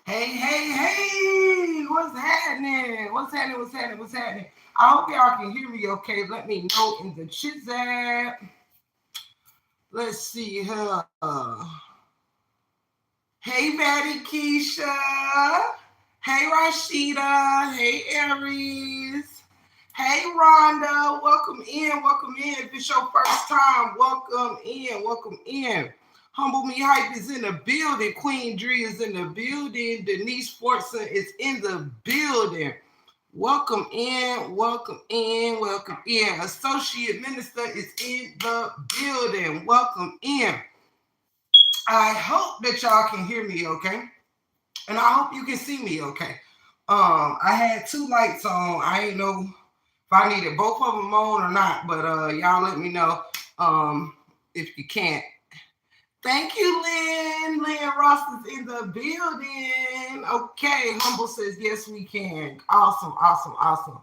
Hey, hey, hey, what's happening? What's happening? What's happening? What's happening? I hope y'all can hear me okay. Let me know in the chat. Let's see here. Hey, Betty Keisha. Hey, Rashida. Hey, Aries. Hey, Rhonda. Welcome in. Welcome in. If it's your first time, welcome in. Welcome in. Humble Me Hype is in the building. Queen Dree is in the building. Denise Fortson is in the building. Welcome in, welcome in, welcome in. Associate Minister is in the building. Welcome in. I hope that y'all can hear me okay. And I hope you can see me okay. I had two lights on. I ain't know if I needed both of them on or not, but y'all let me know if you can't. Thank you, Lynn. Lynn Ross is in the building. Okay, Humble says yes, we can. Awesome, awesome, awesome.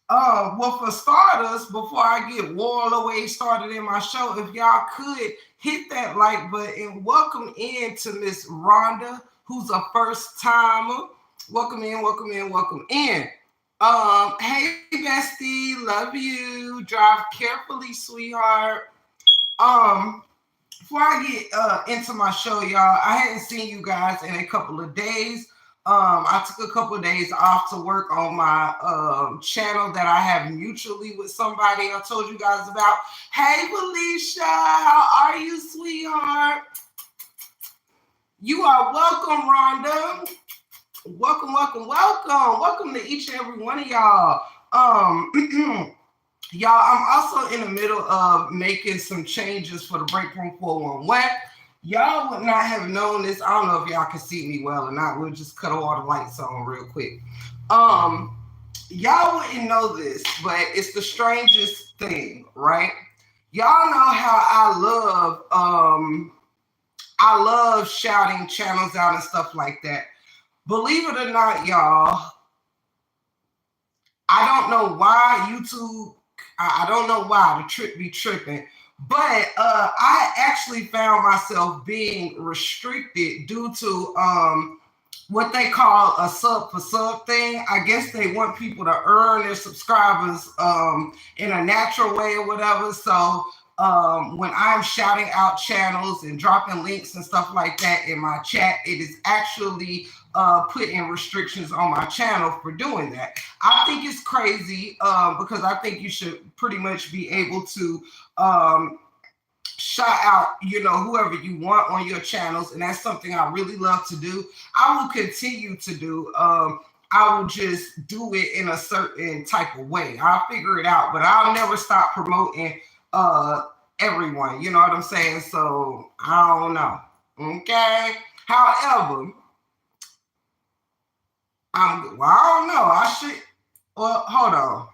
Well, for starters, before I get all the way started in my show, if y'all could hit that like button and welcome in to Miss Rhonda, who's a first timer. Welcome in, welcome in, welcome in. Hey bestie, love you. Drive carefully, sweetheart. Before I get into my show, y'all, I hadn't seen you guys in a couple of days. I took a couple of days off to work on my channel that I have mutually with somebody I told you guys about. Hey, Felicia, how are you, sweetheart? You are welcome, Rhonda. Welcome, welcome, welcome. Welcome to each and every one of y'all. Y'all, I'm also in the middle of making some changes for the Break Room 411. Y'all would not have known this. I don't know if y'all can see me well or not. We'll just cut all the lights on real quick. Y'all wouldn't know this, but it's the strangest thing, right? Y'all know how I love shouting channels out and stuff like that. Believe it or not, y'all, I don't know why YouTube, I don't know why the trip be tripping, but I actually found myself being restricted due to what they call a sub for sub thing. I guess they want people to earn their subscribers in a natural way or whatever. So when I'm shouting out channels and dropping links and stuff like that in my chat, it is actually putting restrictions on my channel for doing that. I think it's crazy because I think you should pretty much be able to shout out, whoever you want on your channels, and that's something I really love to do. I will continue to do. I will just do it in a certain type of way. I'll figure it out, but I'll never stop promoting everyone. You know what I'm saying? So I don't know. Okay. However, I don't know. I should. Well, hold on.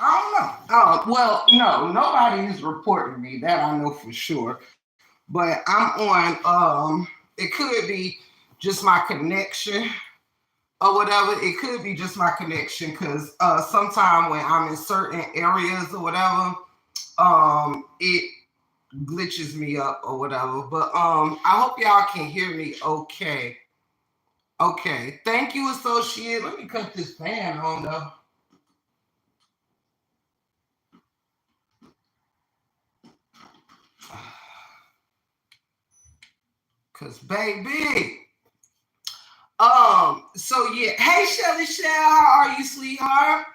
I don't know. Well, no, nobody is reporting me. That I know for sure. But I'm on. It could be just my connection or whatever. It could be just my connection because sometimes when I'm in certain areas or whatever, it glitches me up or whatever. But I hope y'all can hear me okay. Okay. Thank you, associate. Let me cut this fan on though. Cause baby. So yeah. Hey Shelly Shell, how are you, sweetheart?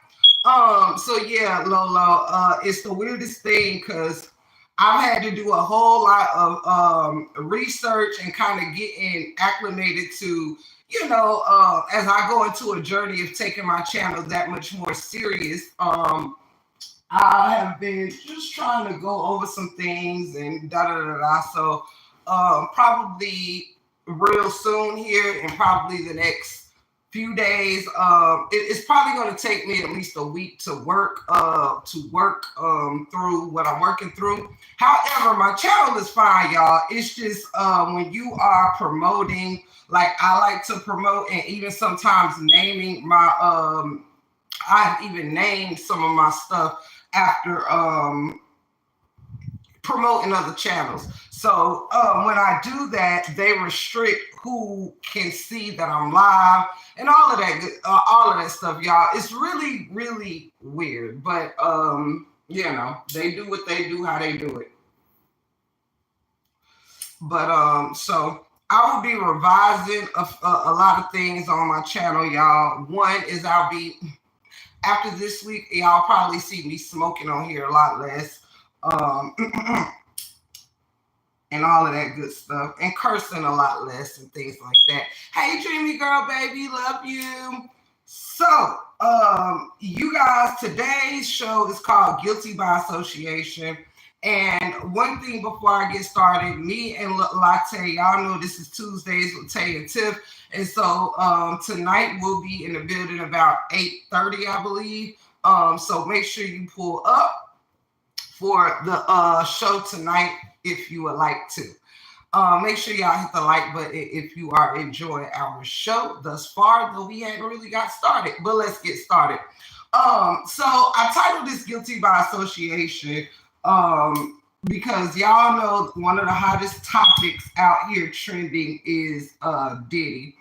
So yeah, Lolo, it's the weirdest thing because I've had to do a whole lot of research and kind of getting acclimated to, as I go into a journey of taking my channel that much more serious. I have been just trying to go over some things and da da da da. So probably real soon here and probably the next few days. It's probably going to take me at least a week to work through what I'm working through. However, my channel is fine, y'all. It's just when you are promoting, like I like to promote, and even sometimes naming my I've even named some of my stuff after promoting other channels. So when I do that, they restrict who can see that I'm live and all of that stuff, y'all. It's really, really weird, but you know, they do what they do, how they do it. But so I will be revising a lot of things on my channel, y'all. One is I'll be, after this week, y'all probably see me smoking on here a lot less. And all of that good stuff, and cursing a lot less and things like that. Hey, dreamy girl, baby, love you. So, you guys, today's show is called Guilty by Association. And one thing before I get started, me and Latte, y'all know this is Tuesdays with Tay and Tiff. And so tonight we'll be in the building about 8:30, I believe. So make sure you pull up for the show tonight if you would like to. Make sure y'all hit the like button if you are enjoying our show thus far, though we hadn't really got started, but let's get started. So I titled this Guilty by Association because y'all know one of the hottest topics out here trending is Diddy.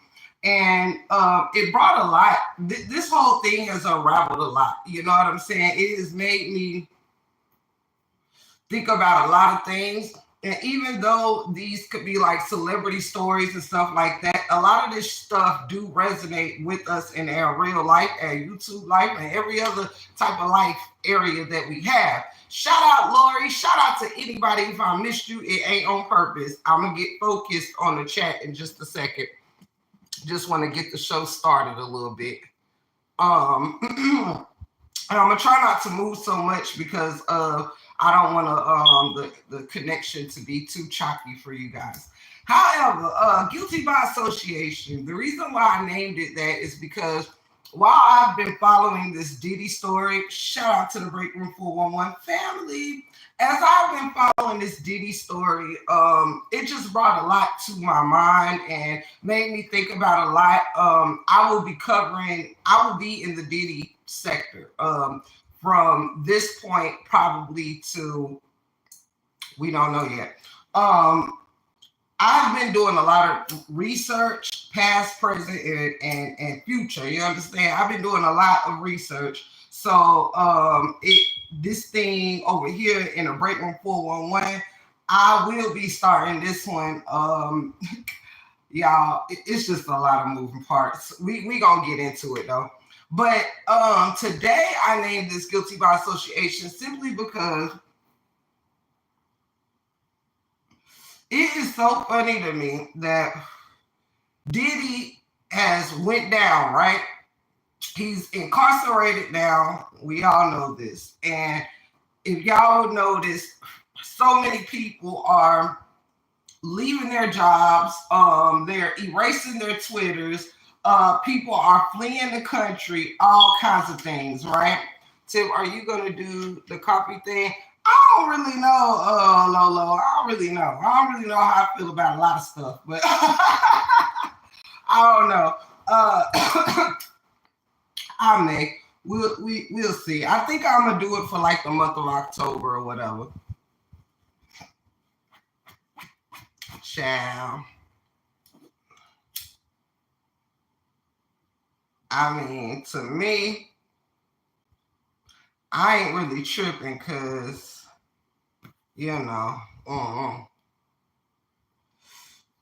And it brought a lot. This whole thing has unraveled a lot. You know what I'm saying? It has made me think about a lot of things. And even though these could be like celebrity stories and stuff like that, a lot of this stuff do resonate with us in our real life, our YouTube life, and every other type of life area that we have. Shout out, Lori. Shout out to anybody. If I missed you, it ain't on purpose. I'm going to get focused on the chat in just a second. Just want to get the show started a little bit. I'm going to try not to move so much because I don't want the connection to be too choppy for you guys. However, Guilty by Association, the reason why I named it that is because while I've been following this Diddy story, shout out to the Break Room 411 family, as I've been following this Diddy story, it just brought a lot to my mind and made me think about a lot. I will be in the Diddy sector. From this point probably to, we don't know yet. I've been doing a lot of research, past, present, and future. You understand? I've been doing a lot of research. So this thing over here in the Break Room 411, I will be starting this one. Y'all, it's just a lot of moving parts. We gonna get into it though. But today I named this Guilty by Association simply because it is so funny to me that Diddy has went down, right? He's incarcerated now. We all know this. And if y'all notice, so many people are leaving their jobs. They're erasing their Twitters. People are fleeing the country, all kinds of things, right? Tim, are you going to do the copy thing? I don't really know, Lolo. I don't really know. I don't really know how I feel about a lot of stuff, but I don't know. I may. We'll see. I think I'm going to do it for like the month of October or whatever. Ciao. I mean, to me, I ain't really tripping because, you know,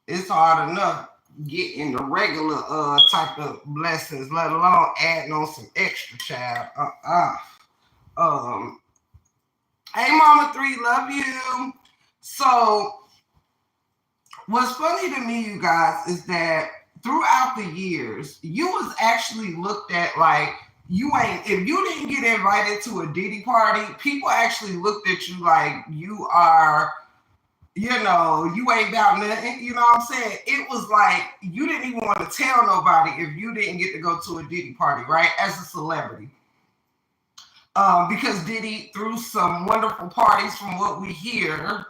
it's hard enough getting the regular type of blessings, let alone adding on some extra, child. Hey, Mama 3, love you. So, what's funny to me, you guys, is that throughout the years, you was actually looked at like if you didn't get invited to a Diddy party, people actually looked at you like you are, you know, you ain't about nothing. You know what I'm saying? It was like you didn't even want to tell nobody if you didn't get to go to a Diddy party, right? As a celebrity. Because Diddy threw some wonderful parties from what we hear,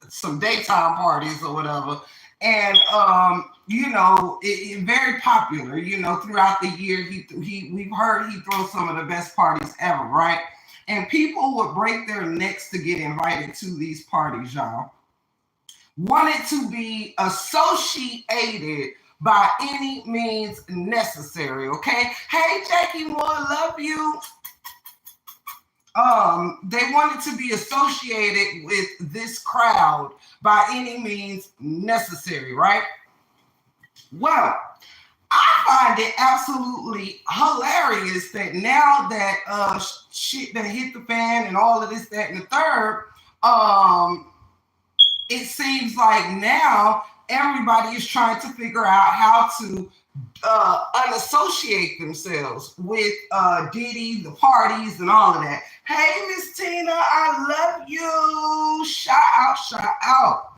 some daytime parties or whatever. And you know, it very popular. You know, throughout the year, we've heard he throws some of the best parties ever, right? And people would break their necks to get invited to these parties, y'all. Wanted to be associated by any means necessary. Okay. Hey, Jackie Moore, love you. They wanted to be associated with this crowd by any means necessary, right? Well, I find it absolutely hilarious that now that shit that hit the fan and all of this, that, and the third, um, it seems like now everybody is trying to figure out how to unassociate themselves with Diddy, the parties, and all of that. Hey, Miss Tina, I love you. Shout out, shout out.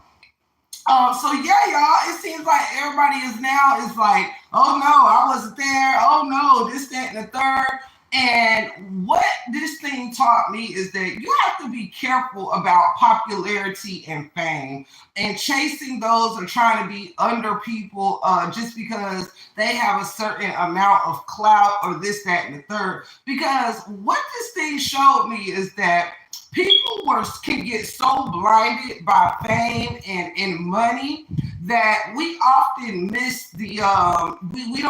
So yeah, y'all, it seems like everybody is like, oh no, I wasn't there. Oh no, this, that, and the third. And what this thing taught me is that you have to be careful about popularity and fame and chasing those or trying to be under people just because they have a certain amount of clout or this, that, and the third. Because what this thing showed me is that people can get so blinded by fame and money that we often miss the we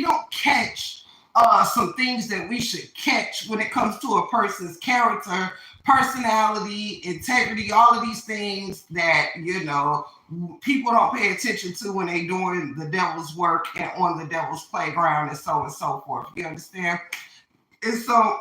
don't catch some things that we should catch when it comes to a person's character, personality, integrity, all of these things that people don't pay attention to when they doing the devil's work and on the devil's playground and so forth. You understand? And so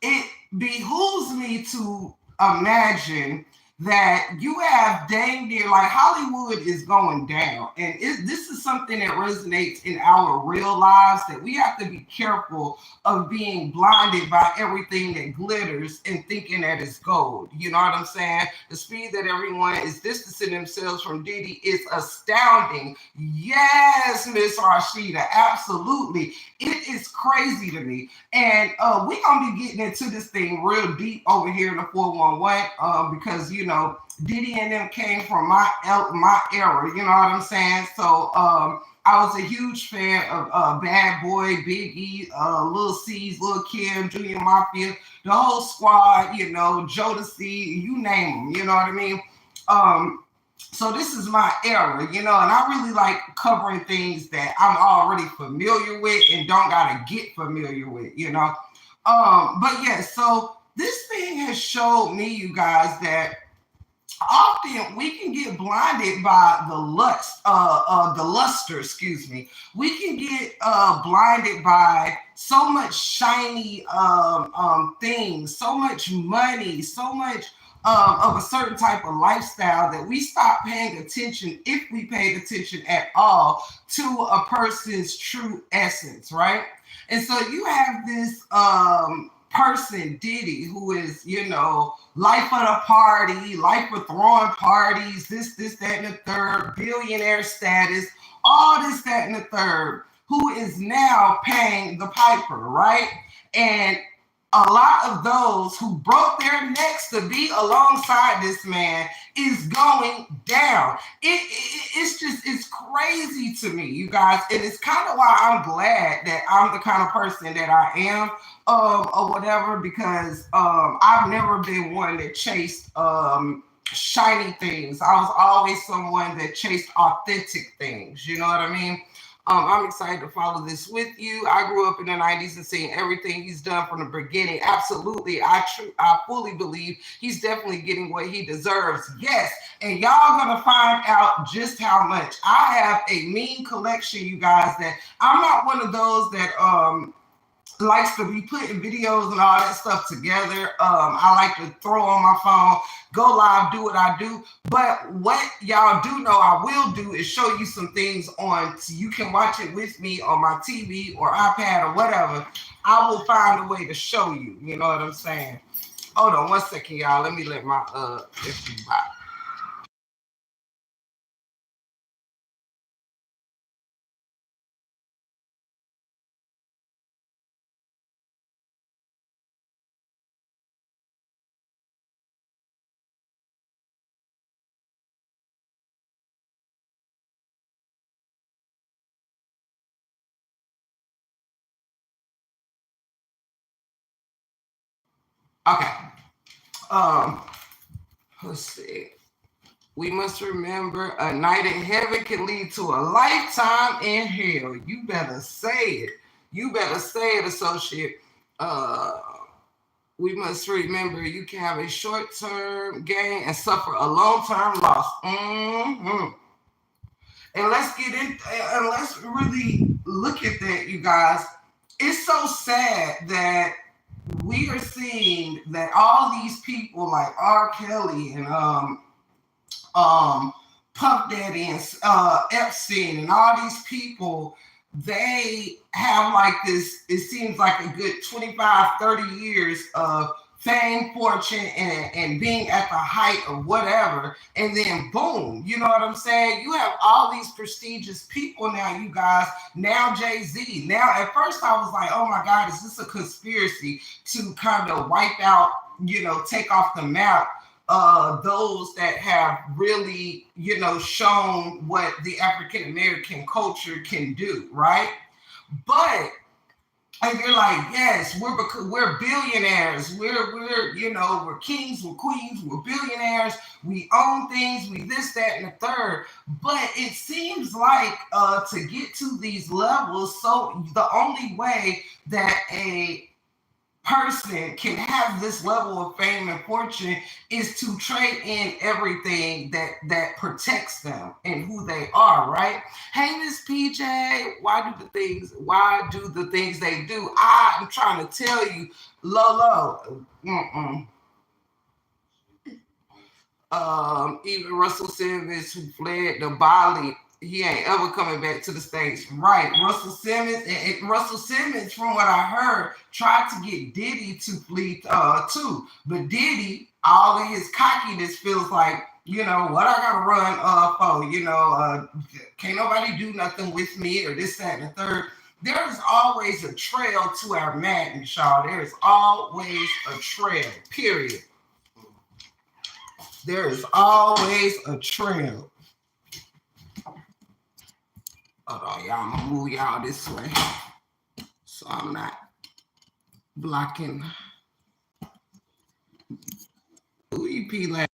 it behooves me to imagine that you have dang near like Hollywood is going down, and this is something that resonates in our real lives, that we have to be careful of being blinded by everything that glitters and thinking that it's gold. You know what I'm saying? The speed that everyone is distancing themselves from Diddy is astounding. Yes, Miss Rashida, absolutely. It is crazy to me. And we're gonna be getting into this thing real deep over here in the 411 because Diddy and them came from my era, you know what I'm saying? So I was a huge fan of Bad Boy, Big E, Lil C's, Lil Kim, Junior Mafia, the whole squad, Jodeci, you name them, you know what I mean? So this is my era, and I really like covering things that I'm already familiar with and don't gotta get familiar with, But yeah, so this thing has showed me, you guys, that often we can get blinded by the luster, excuse me. We can get blinded by so much shiny things, so much money, so much of a certain type of lifestyle that we stop paying attention, if we paid attention at all, to a person's true essence, right? And so you have this person, Diddy, who is, life of the party, life of throwing parties, this, that, and the third, billionaire status, all this, that, and the third, who is now paying the piper, right? And a lot of those who broke their necks to be alongside this man is going down. It's crazy to me, you guys. And it's kind of why I'm glad that I'm the kind of person that I am, or whatever, because I've never been one that chased shiny things. I was always someone that chased authentic things. You know what I mean? I'm excited to follow this with you. I grew up in the 90s and seeing everything he's done from the beginning. Absolutely. I fully believe he's definitely getting what he deserves. Yes. And y'all gonna find out just how much. I have a mean collection, you guys, that I'm not one of those that likes to be putting videos and all that stuff together. I like to throw on my phone, go live, do what I do. But what y'all do know I will do is show you some things so you can watch it with me on my TV or iPad or whatever. I will find a way to show you. You know what I'm saying? Hold on one second, y'all. Let me let my FB by. Okay. Um, let's see. We must remember a night in heaven can lead to a lifetime in hell. You better say it. You better say it, associate. Uh, we must remember you can have a short-term gain and suffer a long-term loss. And let's get in and let's really look at that, you guys. It's so sad that we are seeing that all these people like R. Kelly and Puff Daddy and Epstein and all these people, they have like this, it seems like a good 25, 30 years of fame, fortune, and being at the height of whatever. And then boom, you know what I'm saying? You have all these prestigious people now, you guys. Now Jay-Z. Now, at first I was like, oh my God, is this a conspiracy to kind of wipe out, take off the map those that have really, shown what the African American culture can do, right? But and you're like, yes, we're billionaires, we're kings, we're queens, we're billionaires, we own things, we this, that, and the third. But it seems like to get to these levels, so the only way that a person can have this level of fame and fortune is to trade in everything that protects them and who they are, right? Hey, Miss PJ, why do the things they do? I'm trying to tell you, Lolo. Even Russell Simmons, who fled to Bali, he ain't ever coming back to the States. Right. Russell Simmons, from what I heard, tried to get Diddy to flee too. But Diddy, all of his cockiness feels like, what I gotta run for, can't nobody do nothing with me or this, that, and the third. There is always a trail to our madness, y'all. There is always a trail, period. There is always a trail. Hold on, y'all. I'm gonna move y'all this way so I'm not blocking. Who EP like?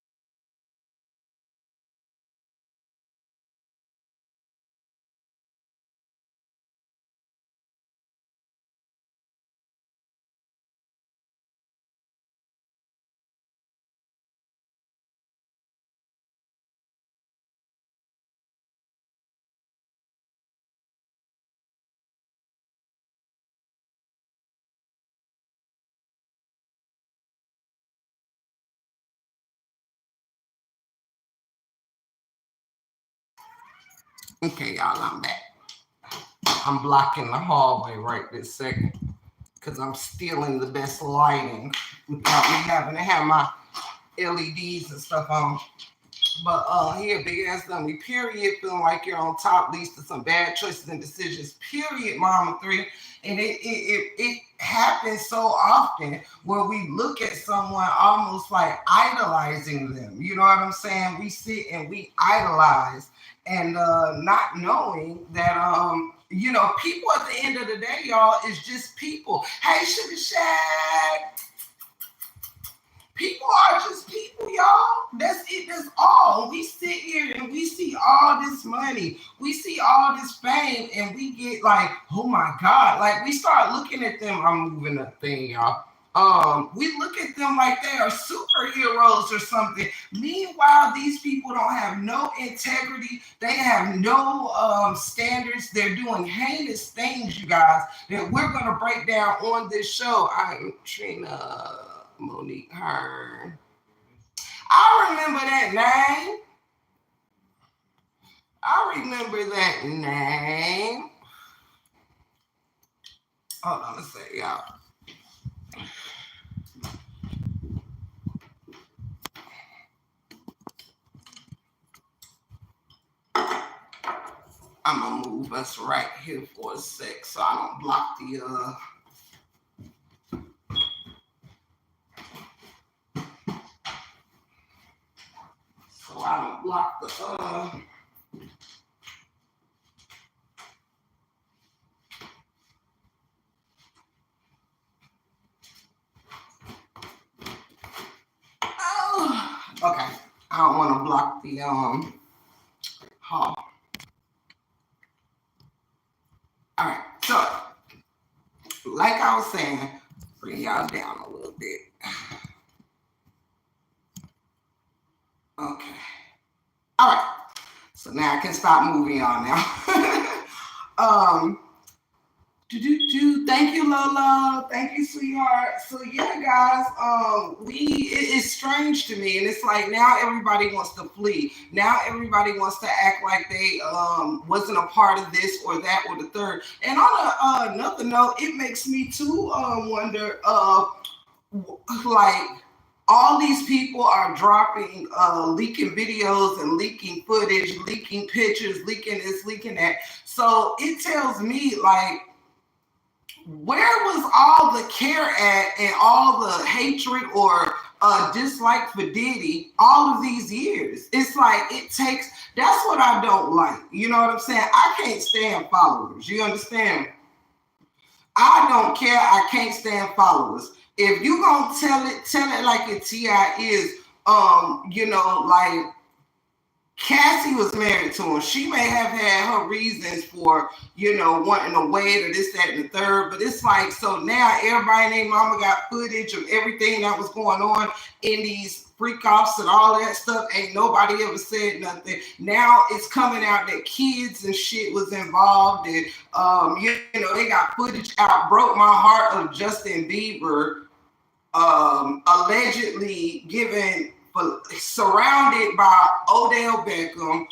Okay, y'all, I'm back. I'm blocking the hallway right this second because I'm stealing the best lighting without me having to have my LEDs and stuff on. But here, big ass dummy, period. Feeling like you're on top leads to some bad choices and decisions, period, Mama 3. And it happens so often where we look at someone almost like idolizing them. You know what I'm saying? We sit and we idolize and not knowing that people at the end of the day, y'all, is just people. Hey, Sugar Shack. People are just people, y'all. That's it. That's all. We sit here and we see all this money. We see all this fame and we get like, oh my God. Like we start looking at them. I'm moving the thing, y'all. We look at them like they are superheroes or something. Meanwhile, these people don't have no integrity. They have no standards. They're doing heinous things, you guys, that we're going to break down on this show. I'm Trina Monique Hearn. I remember that name. I remember that name. Hold on a second, y'all. I'm gonna move us right here for a sec so I don't block the Okay, I don't want to block the hall. All right, so like I was saying, bring y'all down a little bit. Okay. All right. So now I can stop moving on now. Thank you, Lola. Thank you, sweetheart. So yeah, guys, it's strange to me, and it's like now everybody wants to flee. Now everybody wants to act like they wasn't a part of this or that or the third. And on another note, it makes me too wonder, like all these people are dropping, leaking videos and leaking footage, leaking pictures, leaking this, leaking that. So it tells me like, where was all the care at and all the hatred or dislike for Diddy all of these years? It's like that's what I don't like. You know what I'm saying? I can't stand followers. You understand? I don't care. I can't stand followers. If you gonna tell it like it T.I. is, like Cassie was married to him. She may have had her reasons for, wanting to wait or this, that, and the third. But it's like, so now everybody and their mama got footage of everything that was going on in these freak offs and all that stuff. Ain't nobody ever said nothing. Now it's coming out that kids and shit was involved. And, they got footage out. Broke my heart of Justin Bieber allegedly surrounded by Odell Beckham,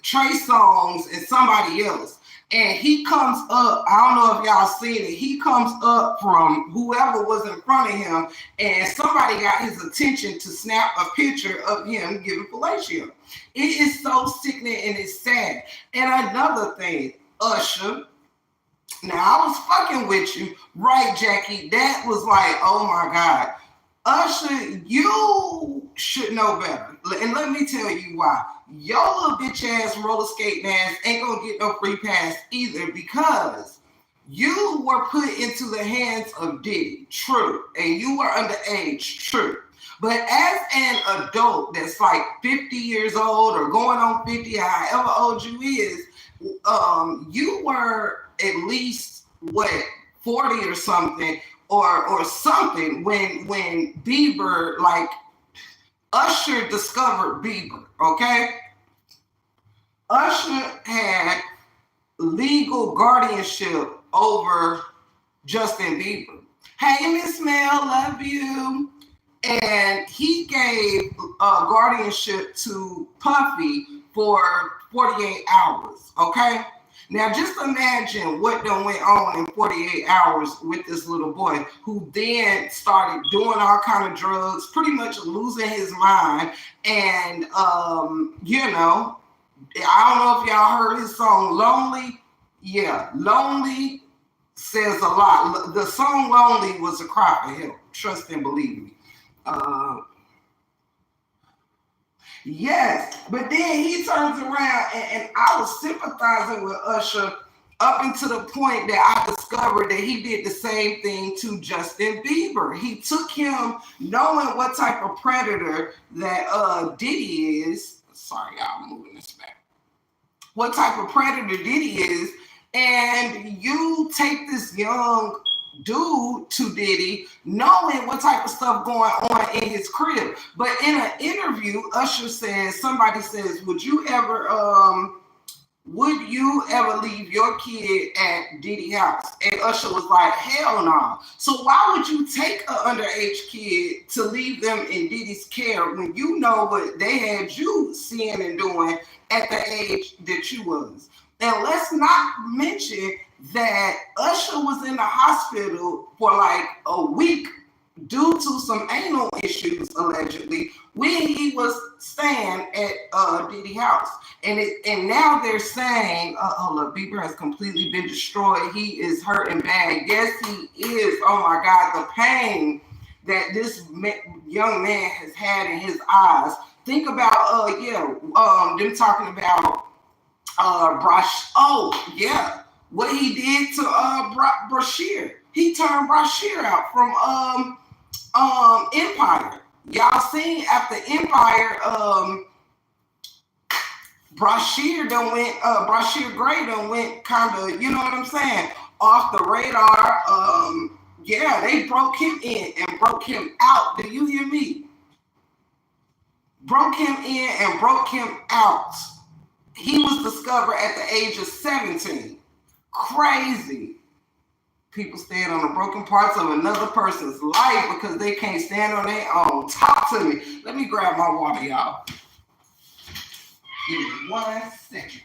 Trey Songz, and somebody else. And he comes up, I don't know if y'all seen it, he comes up from whoever was in front of him, and somebody got his attention to snap a picture of him giving fellatio. It is so sickening and it's sad. And another thing, Usher, now I was fucking with you, right, Jackie? That was like, oh my God. Usher, you should know better. And let me tell you why. Your little bitch ass roller skating ass ain't gonna get no free pass either, because you were put into the hands of Diddy, true, and you were underage, true. But as an adult that's like 50 years old or going on 50, however old you is, you were at least, 40 or something, or something when Bieber, like, Usher discovered Bieber, okay? Usher had legal guardianship over Justin Bieber. Hey, Miss Mel, love you. And he gave guardianship to Puffy for 48 hours, okay? Now, just imagine what done went on in 48 hours with this little boy, who then started doing all kind of drugs, pretty much losing his mind. And, I don't know if y'all heard his song, Lonely. Yeah, Lonely says a lot. The song Lonely was a cry for help. Trust and believe me. Yes, but then he turns around and I was sympathizing with Usher up until the point that I discovered that he did the same thing to Justin Bieber. He took him knowing what type of predator that Diddy is. Sorry, y'all, I'm moving this back. What type of predator Diddy is, and you take this young dude to Diddy knowing what type of stuff going on in his crib. But in an interview, Usher says, somebody says, would you ever leave your kid at Diddy's house? And Usher was like, hell no. So why would you take an underage kid to leave them in Diddy's care when you know what they had you seeing and doing at the age that you was? And let's not mention that Usher was in the hospital for like a week due to some anal issues, allegedly, when he was staying at Diddy's house. And now they're saying, look, Bieber has completely been destroyed. He is hurting bad. Yes, he is. Oh my God, the pain that this young man has had in his eyes. Think about, them talking about what he did to Brashear. He turned Brashear out from Empire. Y'all seen after Empire, Brashear Gray done went kind of, you know what I'm saying, off the radar. Yeah, they broke him in and broke him out. Do you hear me? Broke him in and broke him out. He was discovered at the age of 17. Crazy. People stand on the broken parts of another person's life because they can't stand on their own. Talk to me. Let me grab my water, y'all. Give me 1 second.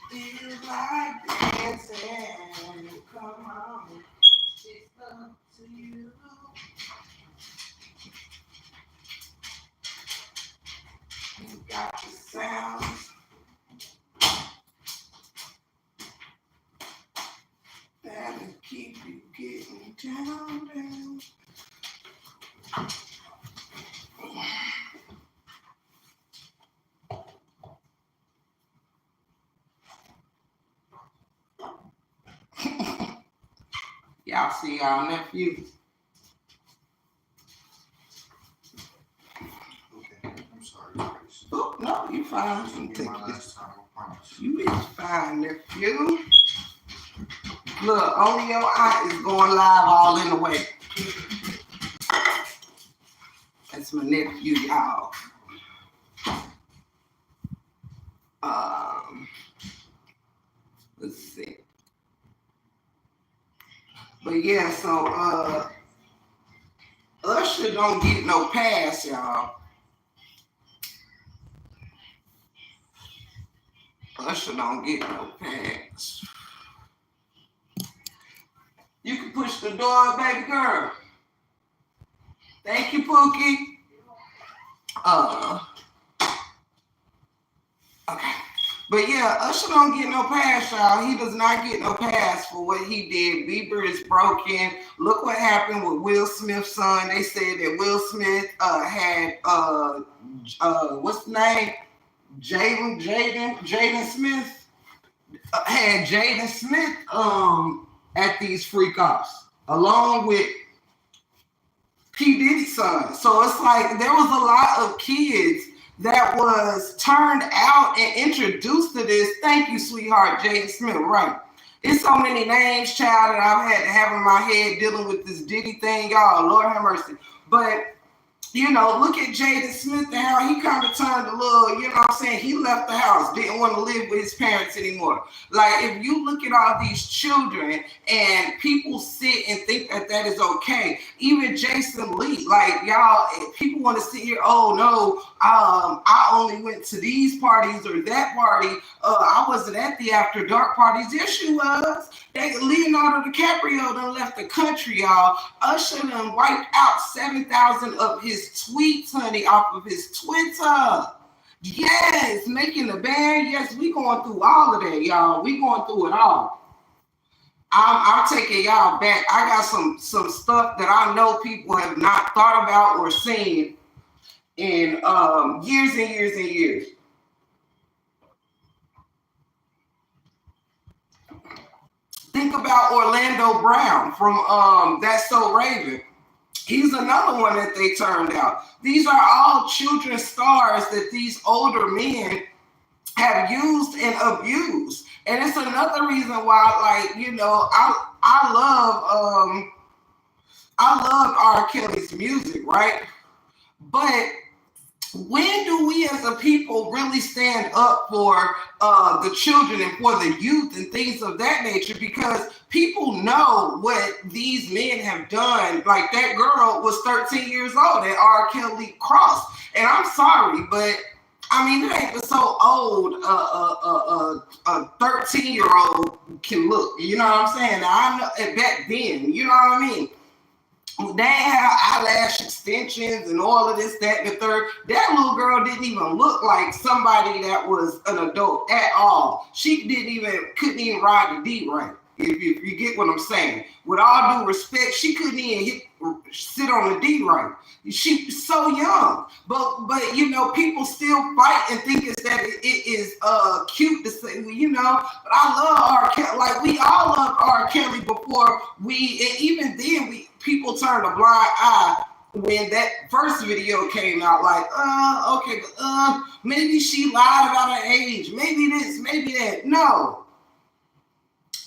Feel like dancing, come on, it's up to you. You got the sounds that'll keep you getting down. Y'all see y'all nephew. Okay, I'm sorry. Oh, no, you fine. You is fine, nephew. Look, only your aunt is going live all in the way. That's my nephew, y'all. Let's see. But yeah, so Usher don't get no pass, y'all. Usher don't get no pass. You can push the door, baby girl. Thank you, Pookie. Okay. But yeah, Usher don't get no pass, y'all. He does not get no pass for what he did. Bieber is broken. Look what happened with Will Smith's son. They said that Will Smith had what's the name? Jaden Smith had Jaden Smith at these freak offs along with P. Diddy's son. So it's like there was a lot of kids that was turned out and introduced to this. Thank you, sweetheart, Jaden Smith. Right. It's so many names, child, that I've had to have in my head dealing with this Diddy thing, y'all. Lord have mercy. But you know, look at Jaden Smith and how he kind of turned a little, you know what I'm saying? He left the house, didn't want to live with his parents anymore. Like, if you look at all these children and people sit and think that that is okay, even Jason Lee, like, y'all, people want to sit here, oh, no, I only went to these parties or that party. I wasn't at the after dark parties. Yes, you was. Leonardo DiCaprio done left the country, y'all. Usher done wiped out 7,000 of his tweets, honey, off of his Twitter. Yes, making the band. Yes, we going through all of that, y'all. We going through it all. I'm taking y'all back. I got some stuff that I know people have not thought about or seen in years and years and years. Think about Orlando Brown from That's So Raven. He's another one that they turned out. These are all children stars that these older men have used and abused. And it's another reason why, like, you know, I love R. Kelly's music, right? But when do we as a people really stand up for the children and for the youth and things of that nature? Because people know what these men have done. Like, that girl was 13 years old that R. Kelly crossed. And I'm sorry, but I mean, it ain't but so old a 13-year-old can look. You know what I'm saying? Now, I know back then, you know what I mean? They have eyelash extensions and all of this, that, and the third. That little girl didn't even look like somebody that was an adult at all. She couldn't even ride the D right. If you get what I'm saying. With all due respect, she couldn't even sit on the D right. She's so young. But people still fight and think it is cute to say, but I love R. Kelly. Like, we all loved R. Kelly before and even then people turned a blind eye when that first video came out. Like, okay, maybe she lied about her age. Maybe this, maybe that. No.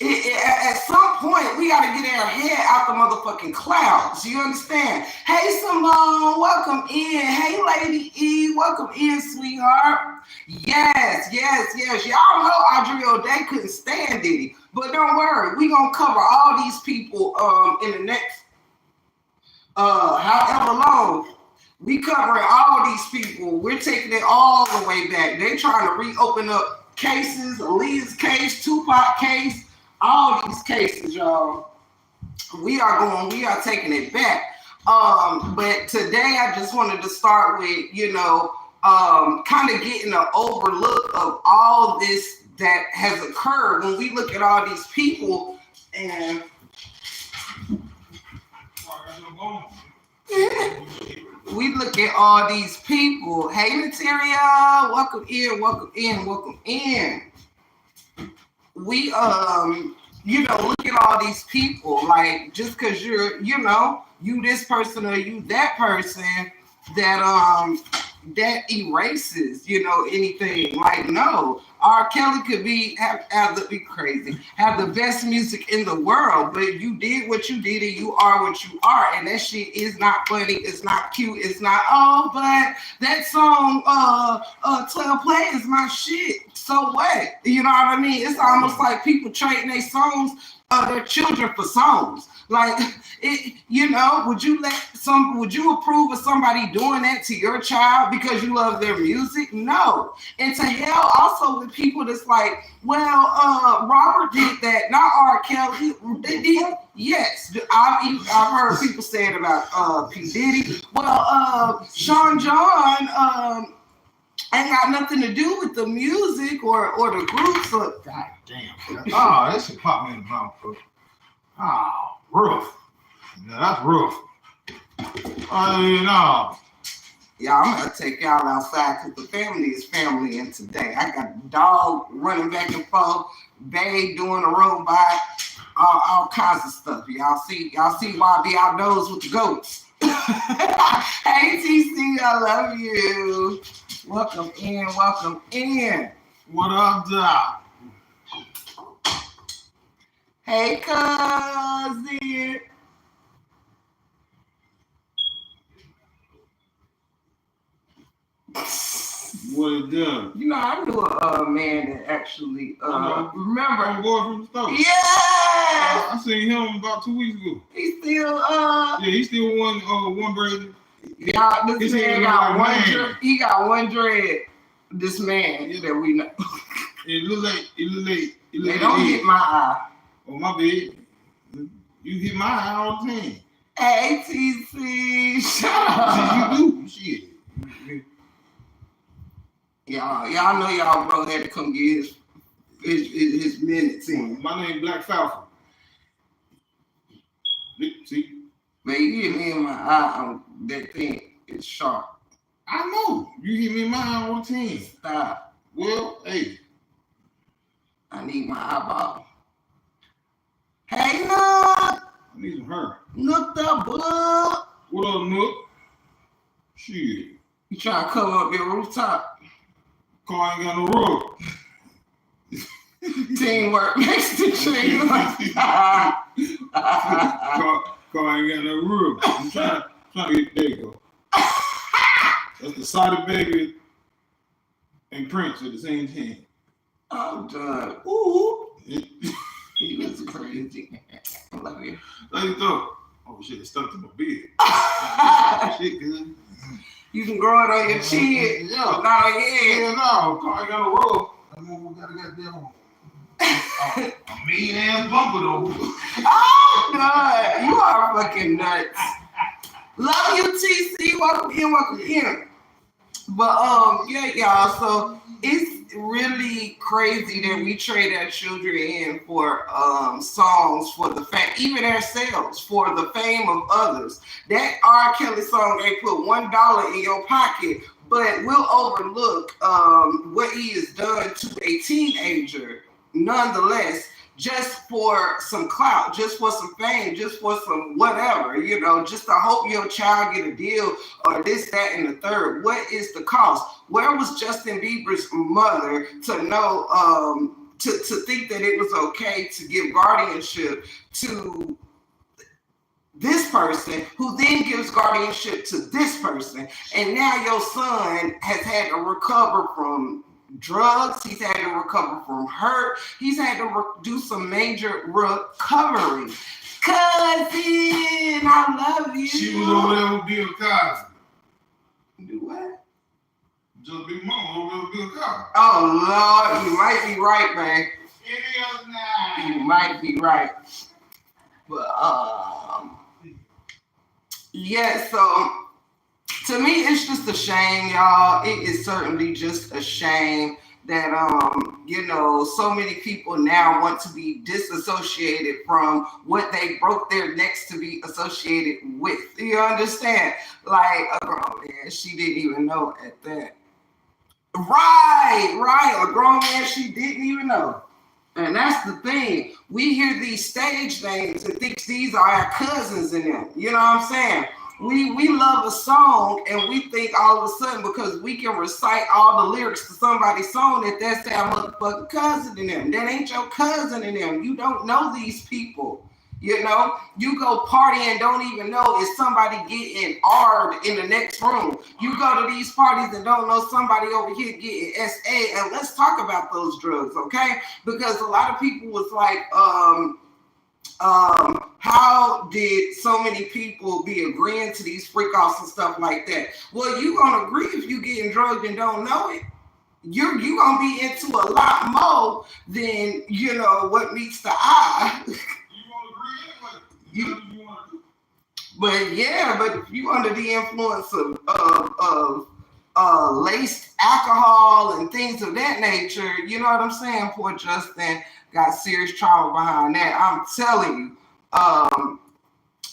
At some point, we got to get our head out the motherfucking clouds. You understand? Hey, Simone, welcome in. Hey, Lady E, welcome in, sweetheart. Yes. Y'all know Audrey O'Day couldn't stand Diddy. But don't worry, we going to cover all these people in the next however long. We covering all these people. We're taking it all the way back. They're trying to reopen up cases, Aaliyah's case, Tupac case, all these cases, y'all. We are taking it back. But today I just wanted to start with, kind of getting an overlook of all this that has occurred when we look at all these people and we look at all these people. Hey, Materia, welcome in. We, look at all these people, like, just because you're, you this person or you that person, that erases, anything. Like, no, R. Kelly could have the best music in the world, but you did what you did and you are what you are, and that shit is not funny, it's not cute, it's not, but that song, 12 Play is my shit. So what? You know what I mean? It's almost like people trading their songs, their children for songs. Like, would you approve of somebody doing that to your child because you love their music? No. And to hell also with people that's like, well, Robert did that, not R. Kelly. They did. Yes, I've heard people saying about P. Diddy. Well, Sean John ain't got nothing to do with the music or the group. So, God damn. Oh, that shit popped me in the mouth, bro. Oh, rough. Yeah, that's rough. No. Yeah, I'm gonna take y'all outside because the family is family. And today I got the dog running back and forth, babe doing a robot, all kinds of stuff. Y'all see why I be outdoors with the goats. Hey, TC, I love you. Welcome in. What up, Doc? Hey, cousin. What it done? I knew a man that actually remember. My boy from the store. Yeah. I seen him about 2 weeks ago. He still Yeah, he still one braid. Y'all, this man got one dread. He got one dread. This man that we know. It look like. They don't hit my eye. Oh, my bad. You hit my eye all the time. Hey, TC, shut up. You do. Shit. Y'all know y'all bro had to come get his minutes in. My name Black Falcon. See? Man, you hit me in my eye. That thing is sharp. I know. You hit me in my eye all the time. Stop. Well, hey. I need my eyeball. Hey, Nook. I need some her. Nook the bug. What up, Nook? Shit. You trying to cover up your rooftop? Car ain't got no roof. Teamwork makes the dream. Car ain't got no roof. I'm trying to get, there you go. That's the Saudi baby and Prince at the same time. I'm done. Ooh. He was crazy. I love you. How you thought? Oh shit, it stuck to my beard. Shit, good. You can grow it on your chin, yeah. Not on your head. Yeah, no, car ain't got no roof. That motherfucker got a goddamn a mean ass bumper though. Oh God, you are fucking nuts. Love you, TC. Welcome in, welcome in. But yeah, y'all. So it's really crazy that we trade our children in for songs for the fame, even ourselves for the fame of others. That R. Kelly song, they put $1 in your pocket, but we'll overlook what he has done to a teenager, nonetheless. Just for some clout, just for some fame, just for some whatever, just to hope your child get a deal or this, that, and the third. What is the cost? Where was Justin Bieber's mother to know, to think that it was okay to give guardianship to this person who then gives guardianship to this person? And now your son has had to recover from drugs, he's had to recover from hurt, he's had to do some major recovery. Cousin, I love you. She was over there with Bill Cosby. Do what? Just Big Mama over there with Bill Cosby. Oh Lord, you might be right, man. It is not. You might be right. But yeah, so to me, it's just a shame, y'all. It is certainly just a shame that so many people now want to be disassociated from what they broke their necks to be associated with. You understand? Like a grown man, she didn't even know at that. Right. A grown man, she didn't even know. And that's the thing. We hear these stage names and think these are our cousins in them. You know what I'm saying? We love a song and we think all of a sudden because we can recite all the lyrics to somebody's song that's our motherfucking cousin in them. That ain't your cousin in them. You don't know these people. You go party and don't even know if somebody getting ARD in the next room. You go to these parties and don't know somebody over here getting SA. And let's talk about those drugs, okay? Because a lot of people was like, how did so many people be agreeing to these freak offs and stuff like that? Well, you gonna agree if you getting drugged and don't know it. You gonna be into a lot more than what meets the eye. But if you under the influence of laced alcohol and things of that nature, you know what I'm saying? Poor Justin got serious trauma behind that. I'm telling you,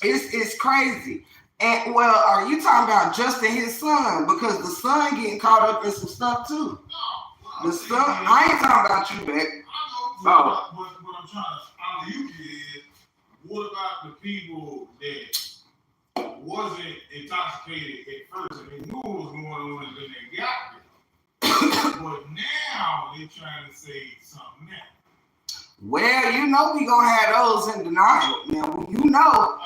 it's crazy. And well, are you talking about Justin, his son? Because the son getting caught up in some stuff too. The son, I ain't talking about you, Beck. What I'm trying to argue is, what about the people that wasn't intoxicated at first and they knew what was going on and then they got it? But now they're trying to say something else. Well, we gonna have those in denial. Now,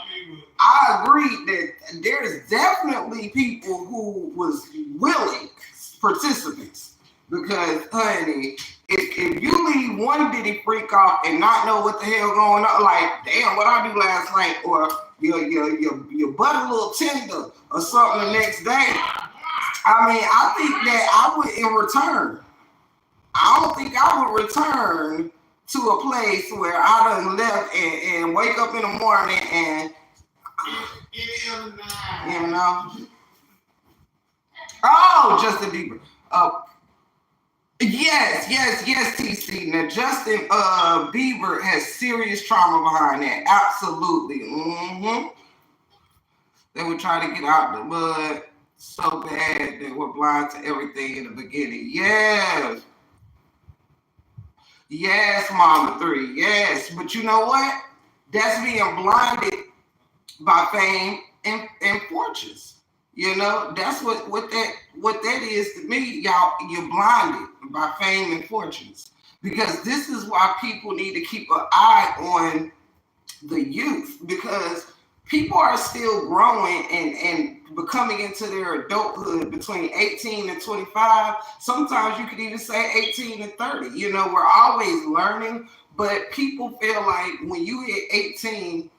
I agree that there's definitely people who was willing participants. Because, honey, if you leave one ditty freak off and not know what the hell going on, like, damn, what I do last night, or your butt a little tender or something the next day, I think that I would in return. I don't think I would return to a place where I done left and wake up in the morning and, Oh, Justin Bieber. Yes, TC. Now, Justin Bieber has serious trauma behind that. Absolutely. They would try to get out the mud so bad they were blind to everything in the beginning. Yes, Mama 3. Yes. But you know what? That's being blinded by fame and fortunes. That's what that is to me, y'all. You're blinded by fame and fortunes, because this is why people need to keep an eye on the youth, because people are still growing and becoming into their adulthood between 18 and 25. Sometimes you could even say 18 and 30. We're always learning, but people feel like when you hit 18,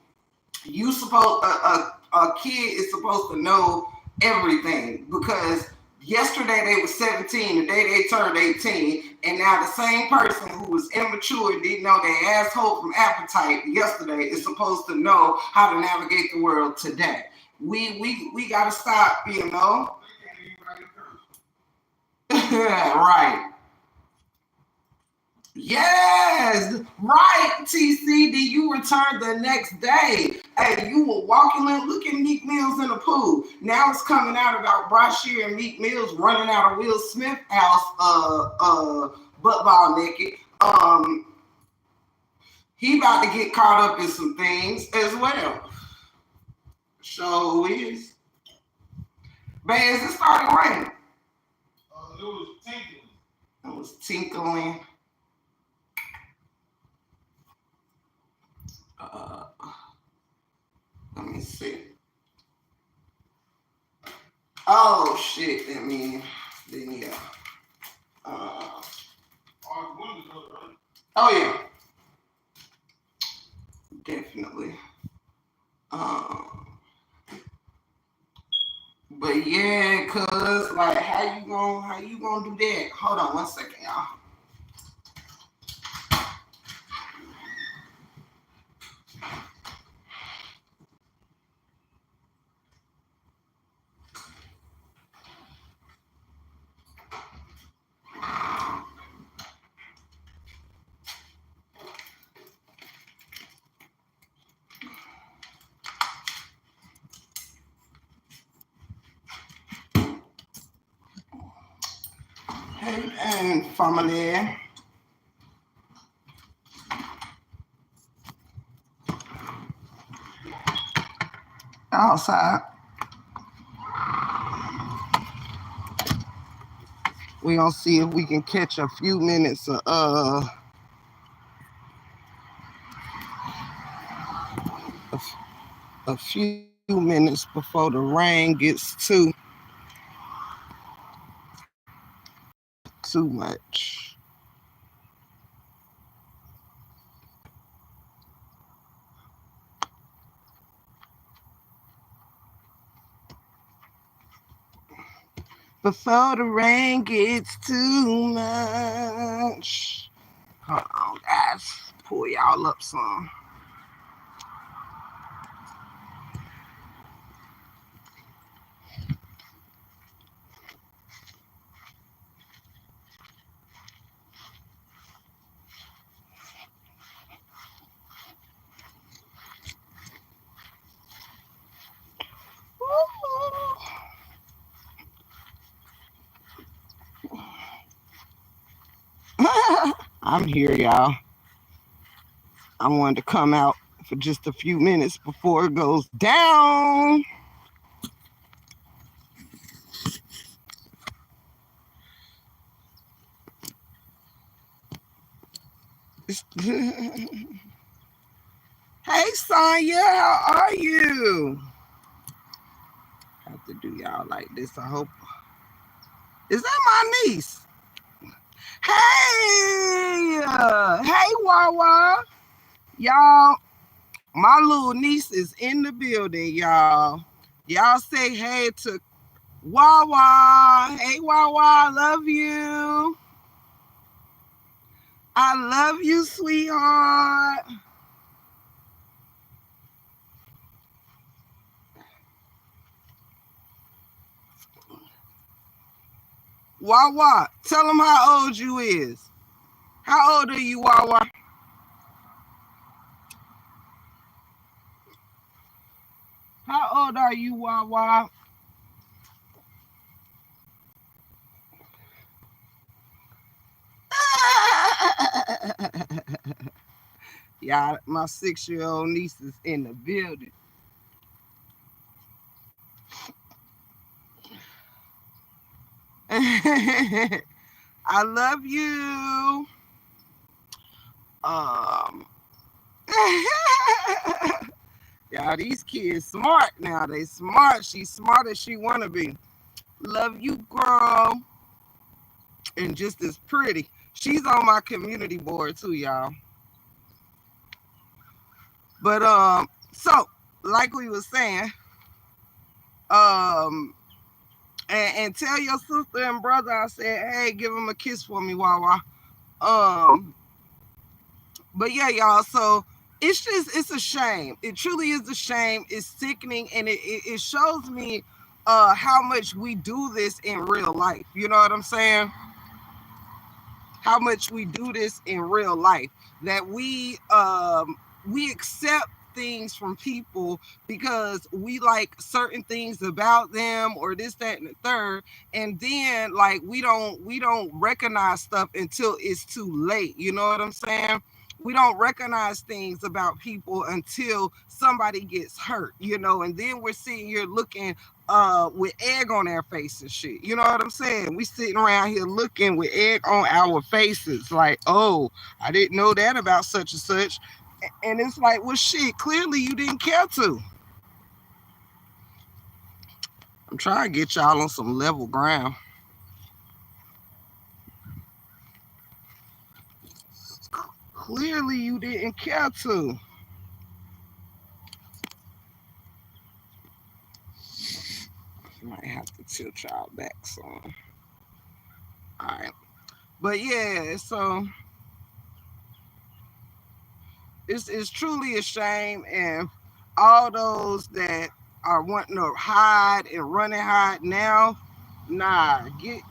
you supposed a kid is supposed to know everything, because yesterday they were 17, the day they turned 18, and now the same person who was immature and didn't know their asshole from appetite yesterday is supposed to know how to navigate the world today. We gotta stop, Right. Yes, right, TC. Then you returned the next day. Hey, you were walking in, look at Meek Mills in the pool. Now it's coming out about Brashear and Meek Mills running out of Will Smith house, butt ball naked. He about to get caught up in some things as well. So is. But as it started raining. It was tinkling. It was tinkling. Let me see. Oh shit! I mean, then yeah. Oh yeah, definitely. But yeah, cuz like how you gonna do that? Hold on 1 second, y'all. Hey and family. Outside. We gonna see if we can catch a few minutes of a few minutes before the rain gets too much. Before the rain gets too much. Hold on, guys. Pull y'all up some. I'm here, y'all. I wanted to come out for just a few minutes before it goes down. Hey, Sonya, how are you? Have to do y'all like this, I hope. Is that my niece? Hey, hey, Wawa. Y'all, my little niece is in the building, y'all. Y'all say hey to Wawa. Hey, Wawa, love you. I love you, sweetheart. Wawa, tell them how old you is. How old are you, Wawa? How old are you, Wawa? Yeah, my 6-year-old niece is in the building. I love you. Yeah, these kids smart now. They smart. She's smart as she wanna be. Love you, girl. And just as pretty. She's on my community board too, y'all. But so like we was saying, and tell your sister and brother I said, hey, give them a kiss for me, Wawa. But yeah, y'all. So it's a shame. It truly is a shame. It's sickening, and it shows me how much we do this in real life. You know what I'm saying? How much we do this in real life, that we accept things from people because we like certain things about them or this, that, and the third, and then like we don't recognize stuff until it's too late. You know what I'm saying? We don't recognize things about people until somebody gets hurt, and then we're sitting here looking with egg on our face and shit. You know what I'm saying? We sitting around here looking with egg on our faces, like, oh, I didn't know that about such and such. And it's like, well, shit, clearly you didn't care to. I'm trying to get y'all on some level ground. Clearly you didn't care to. Might have to tilt y'all back some. All right. But yeah, so it's truly a shame, and all those that are wanting to hide and running hide now, nah, get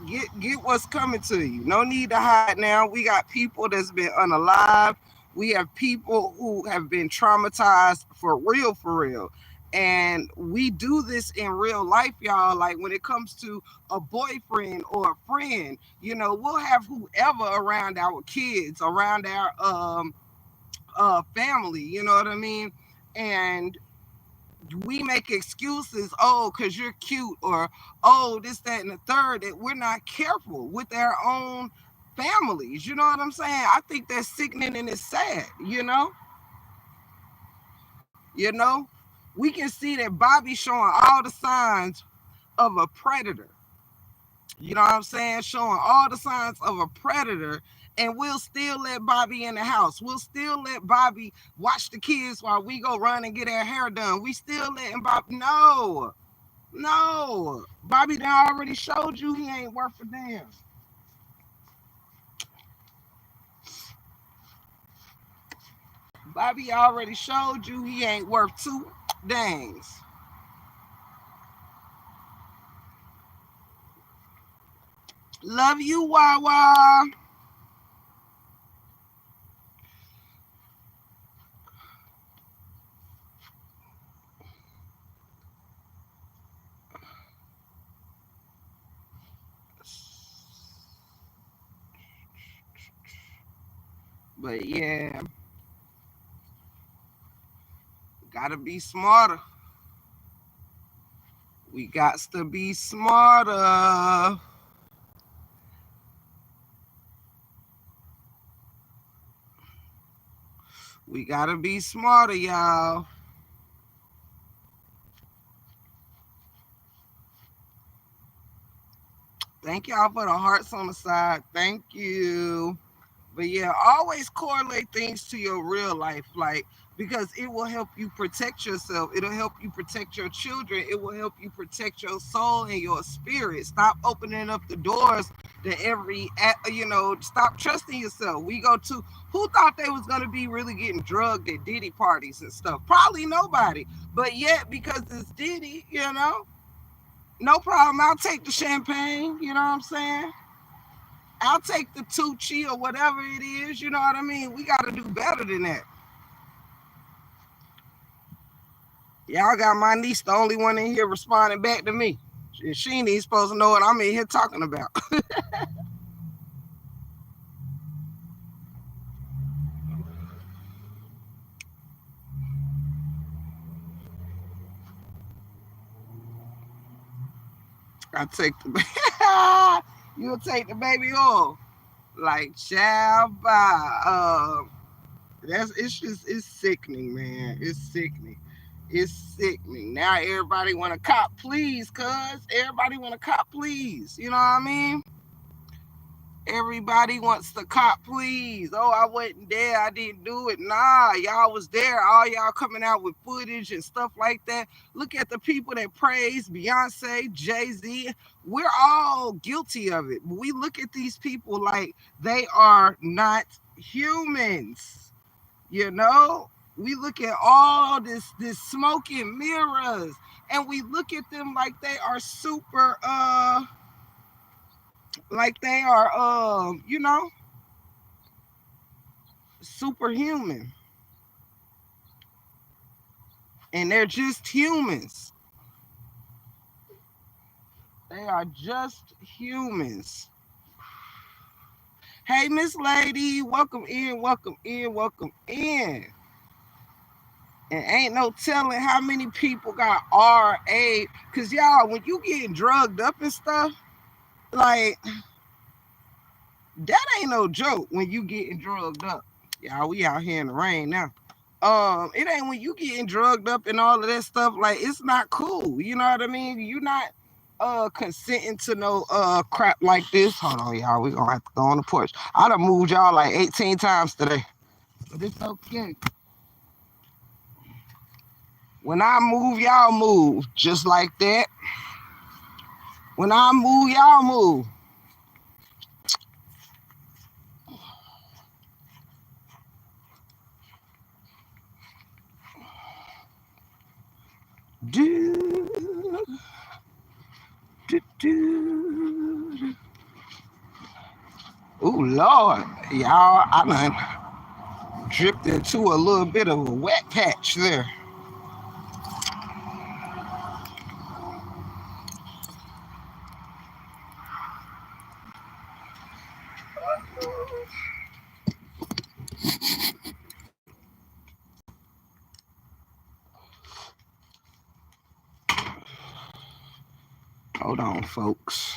what's coming to you. No need to hide now. We got people that's been unalive. We have people who have been traumatized for real, for real. And we do this in real life, y'all. Like when it comes to a boyfriend or a friend, we'll have whoever around our kids, around our family, you know what I mean? And we make excuses, oh, because you're cute, or oh, this, that, and the third, that we're not careful with our own families. You know what I'm saying? I think that's sickening and it's sad, you know? We can see that Bobby's showing all the signs of a predator. You know what I'm saying? Showing all the signs of a predator, and we'll still let Bobby in the house. We'll still let Bobby watch the kids while we go run and get our hair done. We still letting Bobby. No, no. Bobby done already showed you he ain't worth a damn. Bobby already showed you he ain't worth two dangs. Love you, Wawa. But yeah, gotta be smarter. We got to be smarter. We gotta be smarter, y'all. Thank y'all for the hearts on the side. Thank you. But yeah, always correlate things to your real life, like, because it will help you protect yourself. It'll help you protect your children. It will help you protect your soul and your spirit. Stop opening up the doors to stop trusting yourself. We go to, who thought they was gonna be really getting drugged at Diddy parties and stuff? Probably nobody. But yet, because it's Diddy, no problem. I'll take the champagne. You know what I'm saying? I'll take the Tucci or whatever it is. You know what I mean? We got to do better than that. Y'all got my niece, the only one in here responding back to me. She ain't even supposed to know what I'm in here talking about. I take the you'll take the baby off. Like, child, bye. It's sickening, man. It's sickening. It's sickening. Now everybody want to cop, please, cuz. Everybody want to cop, please. You know what I mean? Everybody wants to cop, please. Oh, I wasn't there. I didn't do it. Nah, y'all was there. All y'all coming out with footage and stuff like that. Look at the people that praise Beyonce, Jay-Z. We're all guilty of it. We look at these people like they are not humans, you know? We look at all this smoke and mirrors, and we look at them like they are super, like they are, superhuman. And they're just humans. They are just humans. Hey, Miss Lady, welcome in, welcome in, welcome in. And ain't no telling how many people got RA. Cause y'all, when you getting drugged up and stuff, like that ain't no joke when you getting drugged up. Y'all, we out here in the rain now. It ain't when you getting drugged up and all of that stuff, like it's not cool. You know what I mean? You not consenting to no crap like this. Hold on, y'all. We gonna have to go on the porch. I done moved y'all like 18 times today. But it's okay. When I move, y'all move. Just like that. When I move, y'all move. Do, do, do. Ooh, Lord. Y'all, I done dripped into a little bit of a wet patch there. Hold on, folks.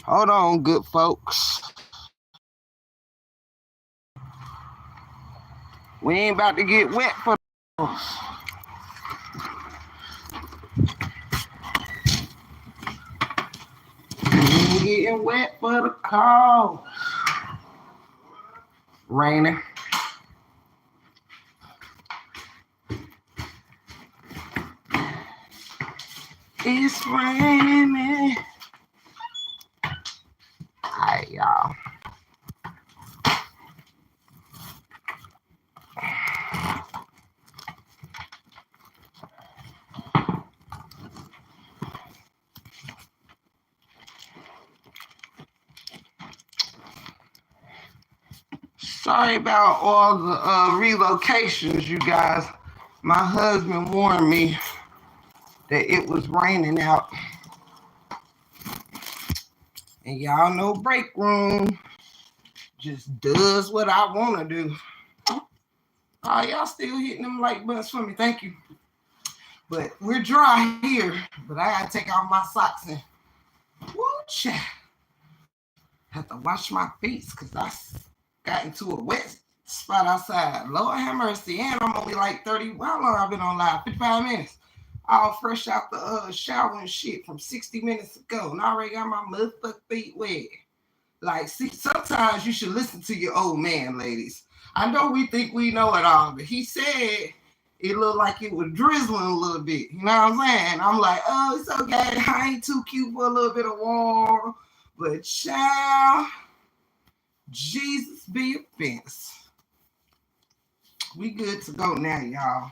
Hold on, good folks. We ain't about to get wet for the we ain't getting wet for the cause. Raining. It's raining. Alright, y'all. Sorry about all the relocations, you guys. My husband warned me that it was raining out. And y'all know break room just does what I want to do. Oh, y'all still hitting them like buttons for me. Thank you. But we're dry here. But I got to take off my socks and whoo, have to wash my feet because I got into a wet spot outside. Lord have mercy. And I'm only like 30. How long I've been on live? 55 minutes. All fresh out the shower and shit from 60 minutes ago. And I already got my motherfucking feet wet. Like, see, sometimes you should listen to your old man, ladies. I know we think we know it all, but he said it looked like it was drizzling a little bit. You know what I'm saying? I'm like, oh, it's okay. I ain't too cute for a little bit of warm. But child, Jesus be a fence. We good to go now, y'all.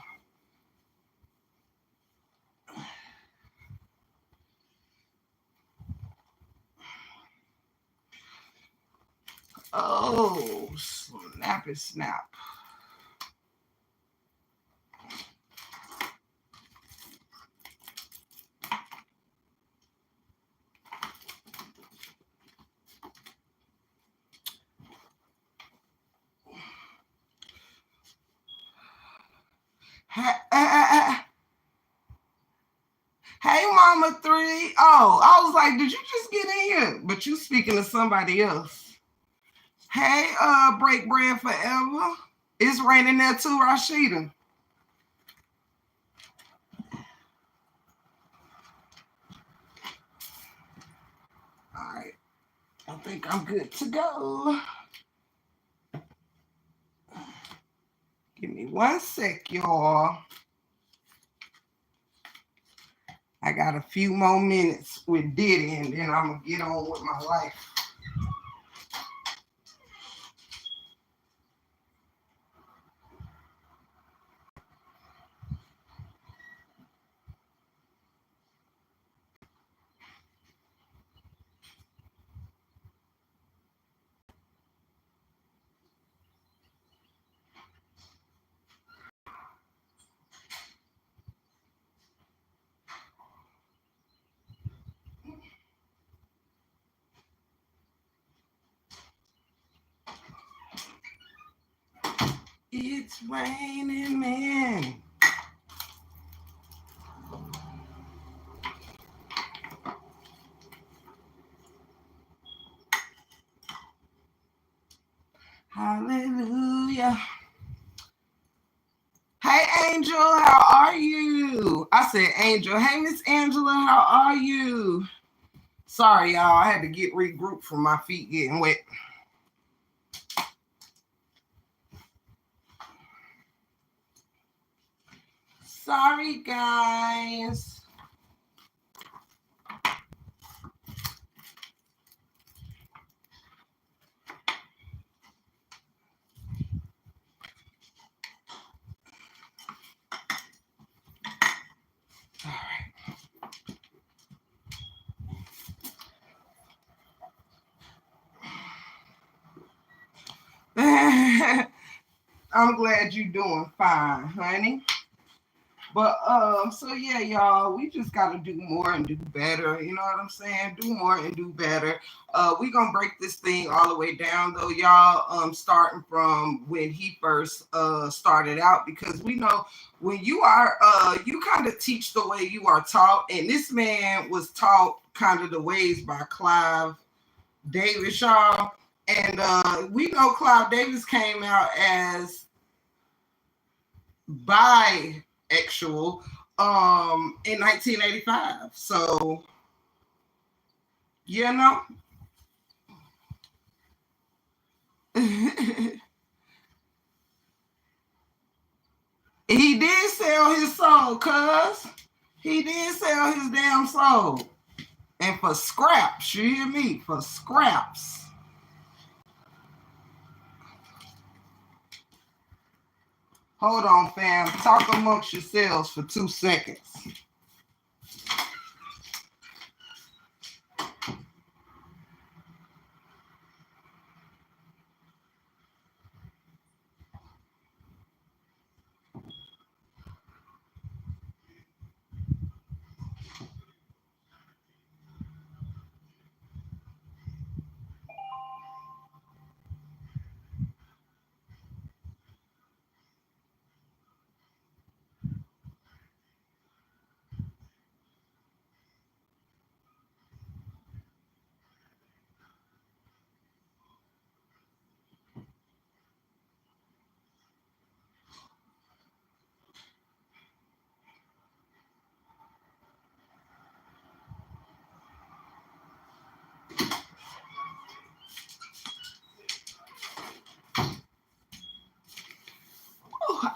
Oh, snap it, snap. Hey, Mama 3. Oh, I was like, did you just get in here? But you speaking to somebody else. Hey, Break Bread Forever. It's raining there too, Rashida. All right. I think I'm good to go. Give me 1 sec, y'all. I got a few more minutes with Diddy, and then I'm going to get on with my life. It's raining men. Hallelujah. Hey, Angel, how are you? I said, Angel. Hey, Miss Angela, how are you? Sorry, y'all. I had to get regrouped from my feet getting wet. Sorry, guys. All right. I'm glad you're doing fine, honey. But so yeah, y'all, we just gotta do more and do better. You know what I'm saying? Do more and do better. We gonna break this thing all the way down though, y'all. Starting from when he first started out, because we know when you are you kind of teach the way you are taught, and this man was taught kind of the ways by Clive Davis, y'all. And we know Clive Davis came out as bisexual in 1985. So you know. He did sell his soul, cuz he did sell his damn soul. And for scraps, you hear me? For scraps. Hold on, fam. Talk amongst yourselves for 2 seconds.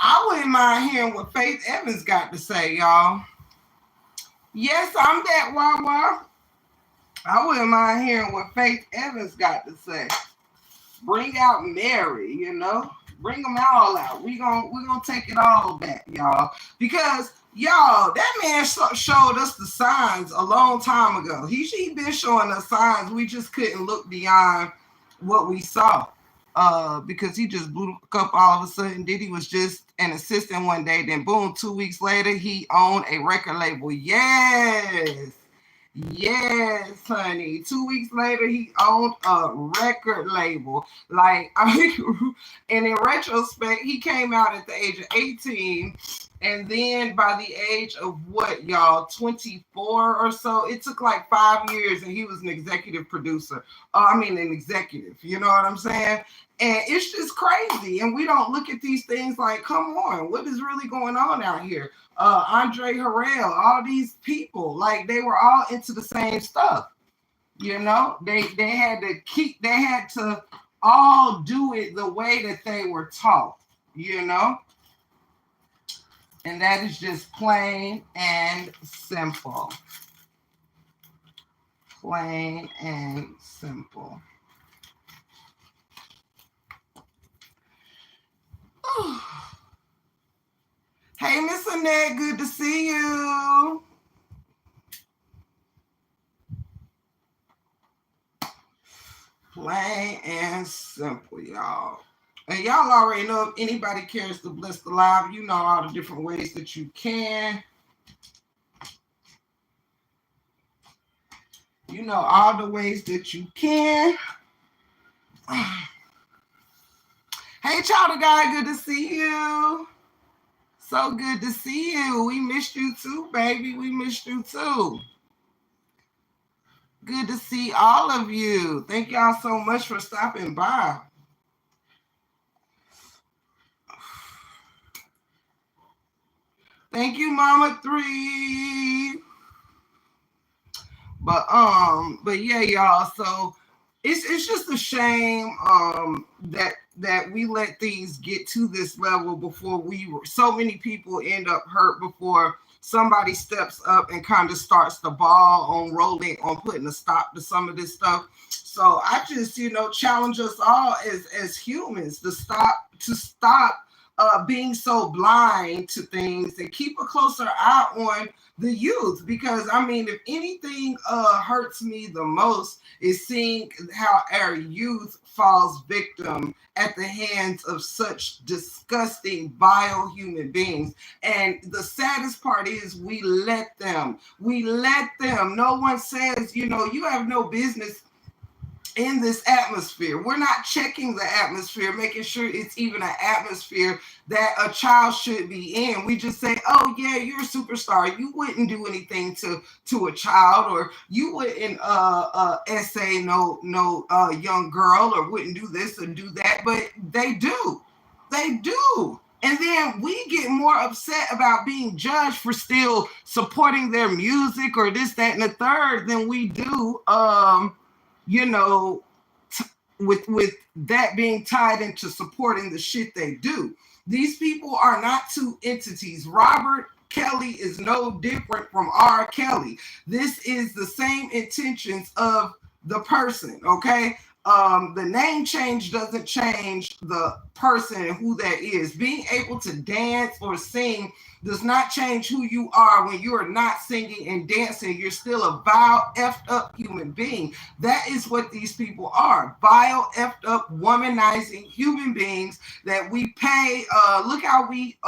I wouldn't mind hearing what Faith Evans got to say, y'all. Yes, I'm that Wawa. I wouldn't mind hearing what Faith Evans got to say. Bring out Mary, you know. Bring them all out. We gonna take it all back, y'all. Because y'all, that man showed us the signs a long time ago. He been showing us signs. We just couldn't look beyond what we saw. Because he just blew up all of a sudden. Diddy was just an assistant one day. Then boom, 2 weeks later, he owned a record label. Yes. Yes, honey. 2 weeks later, he owned a record label. Like, I mean, and in retrospect, he came out at the age of 18. And then by the age of what, y'all, 24 or so, it took like 5 years and he was an executive producer. An executive, you know what I'm saying? And it's just crazy. And we don't look at these things like, come on, what is really going on out here? Andre Harrell, all these people, like they were all into the same stuff. You know, they had to all do it the way that they were taught, you know? And that is just plain and simple. Plain and simple. Hey, Miss Annette, good to see you. Plain and simple, y'all. And y'all already know if anybody cares to bless the live, you know all the different ways that you can. You know all the ways that you can. Hey, child of God, good to see you. So good to see you. We missed you too, baby. We missed you too. Good to see all of you. Thank y'all so much for stopping by. Thank you, Mama 3. But yeah, y'all. So it's just a shame that we let things get to this level before so many people end up hurt before somebody steps up and kind of starts the ball on rolling on putting a stop to some of this stuff. So I just challenge us all as humans to stop being so blind to things and keep a closer eye on the youth, because I mean, if anything hurts me the most is seeing how our youth falls victim at the hands of such disgusting, vile human beings. And the saddest part is we let them. No one says, you have no business in this atmosphere. We're not checking the atmosphere, making sure it's even an atmosphere that a child should be in. We just say, oh yeah, you're a superstar. You wouldn't do anything to a child, or you wouldn't essay no young girl, or wouldn't do this or do that. But they do. They do. And then we get more upset about being judged for still supporting their music or this, that, and the third than we do with that being tied into supporting the shit they do. These people are not two entities. Robert Kelly is no different from R. Kelly. This is the same intentions of the person, okay? The name change doesn't change the person and who that is. Being able to dance or sing does not change who you are. When you are not singing and dancing, you're still a vile, effed up human being. That is what these people are. Vile, effed up, womanizing human beings that we pay. Look how we,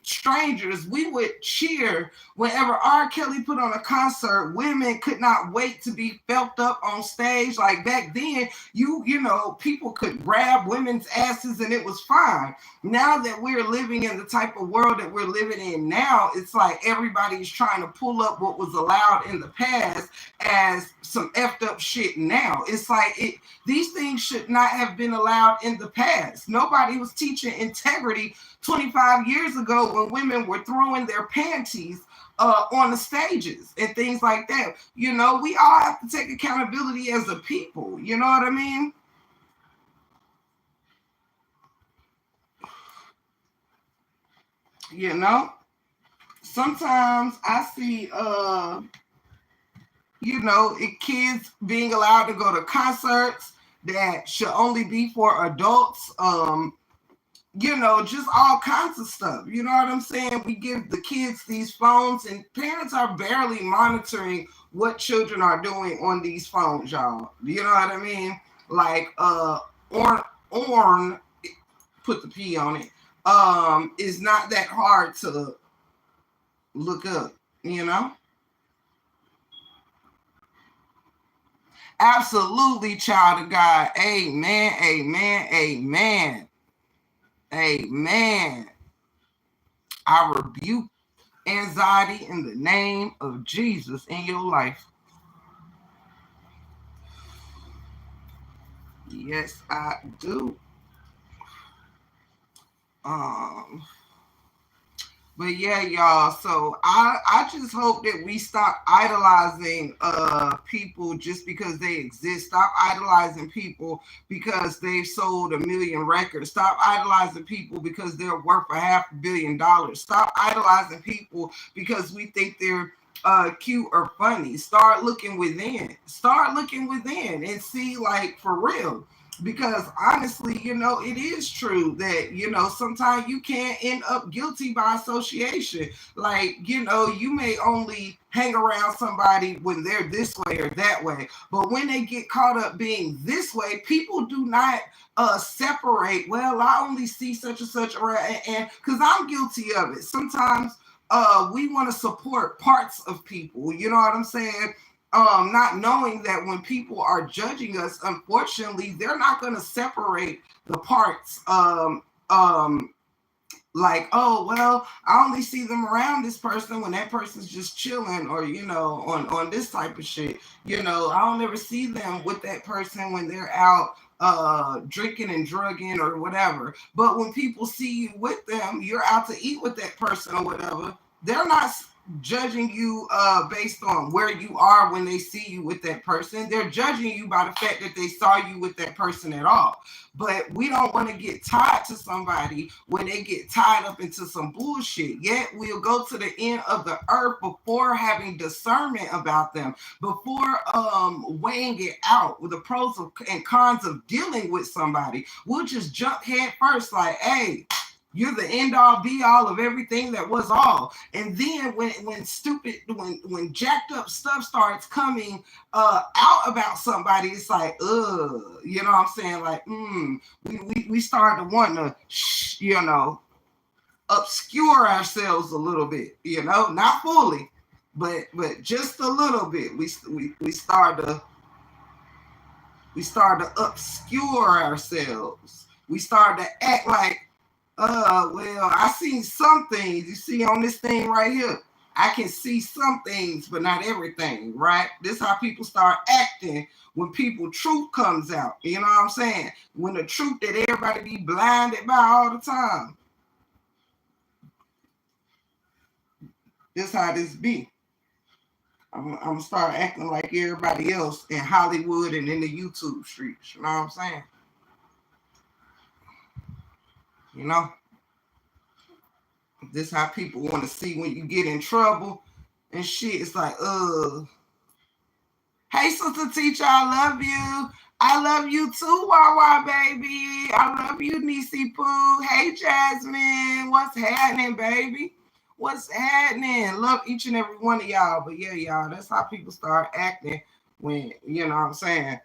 strangers, we would cheer whenever R. Kelly put on a concert. Women could not wait to be felt up on stage. Like back then, people could grab women's asses and it was fine. Now that we're living in the type of world that we're living in now, it's like everybody's trying to pull up what was allowed in the past as some effed up shit now. It's like these things should not have been allowed in the past. Nobody was teaching integrity 25 years ago when women were throwing their panties on the stages and things like that. We all have to take accountability as a people. You know what I mean? Sometimes I see kids being allowed to go to concerts that should only be for adults. Just all kinds of stuff. You know what I'm saying? We give the kids these phones, and parents are barely monitoring what children are doing on these phones, y'all. You know what I mean? Like Orn, put the P on it. Is not that hard to look up, Absolutely, child of God. Amen, amen, amen. Amen. I rebuke anxiety in the name of Jesus in your life. Yes, I do. But yeah, y'all. So I just hope that we stop idolizing people just because they exist. Stop idolizing people because they've sold 1 million records. Stop idolizing people because they're worth $500 million. Stop idolizing people because we think they're cute or funny. Start looking within. Start looking within and see, like, for real. Because honestly, it is true that, sometimes you can end up guilty by association. Like, you may only hang around somebody when they're this way or that way. But when they get caught up being this way, people do not separate. Well, I only see such and such around, and because I'm guilty of it. Sometimes we want to support parts of people. You know what I'm saying? not knowing that when people are judging us, unfortunately, they're not going to separate the parts. Like, oh, well, I only see them around this person when that person's just chilling, or on this type of shit. I don't ever see them with that person when they're out drinking and drugging or whatever. But when people see you with them, you're out to eat with that person or whatever, they're not judging you based on where you are when they see you with that person. They're judging you by the fact that they saw you with that person at all. But we don't want to get tied to somebody when they get tied up into some bullshit. Yet we'll go to the end of the earth before having discernment about them, before weighing it out with the pros and cons of dealing with somebody. We'll just jump head first, like, hey, you're the end all be all of everything that was all. And then when jacked up stuff starts coming out about somebody, it's like, you know what I'm saying? Like, we start to want to, obscure ourselves a little bit, not fully, but just a little bit. We start to obscure ourselves. We start to act like, well, I see some things. You see on this thing right here, I can see some things, but not everything, right? This is how people start acting when truth comes out. You know what I'm saying? When the truth that everybody be blinded by all the time. This how this be. I'm gonna start acting like everybody else in Hollywood and in the YouTube streets. You know what I'm saying? This how people want to see when you get in trouble and shit. It's like, hey, sister teacher, I love you. I love you too, Wawa baby. I love you, Nisi Poo. Hey, Jasmine, what's happening, baby? What's happening? Love each and every one of y'all. But yeah, y'all, that's how people start acting when, you know what I'm saying,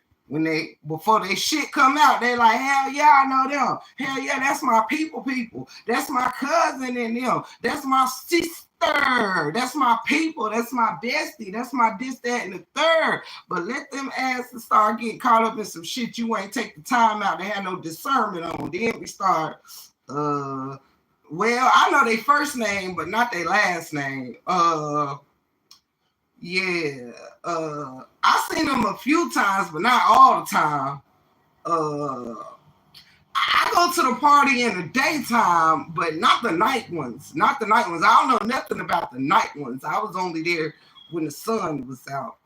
before they shit come out, they like, hell yeah, I know them. Hell yeah, that's my people. That's my cousin and them. That's my sister. That's my people. That's my bestie. That's my this, that, and the third. But let them asses start getting caught up in some shit you ain't take the time out to have no discernment on. Then we start, well, I know their first name, but not their last name. Yeah. I seen them a few times, but not all the time. I go to the party in the daytime, but not the night ones. I don't know nothing about the night ones. I was only there when the sun was out.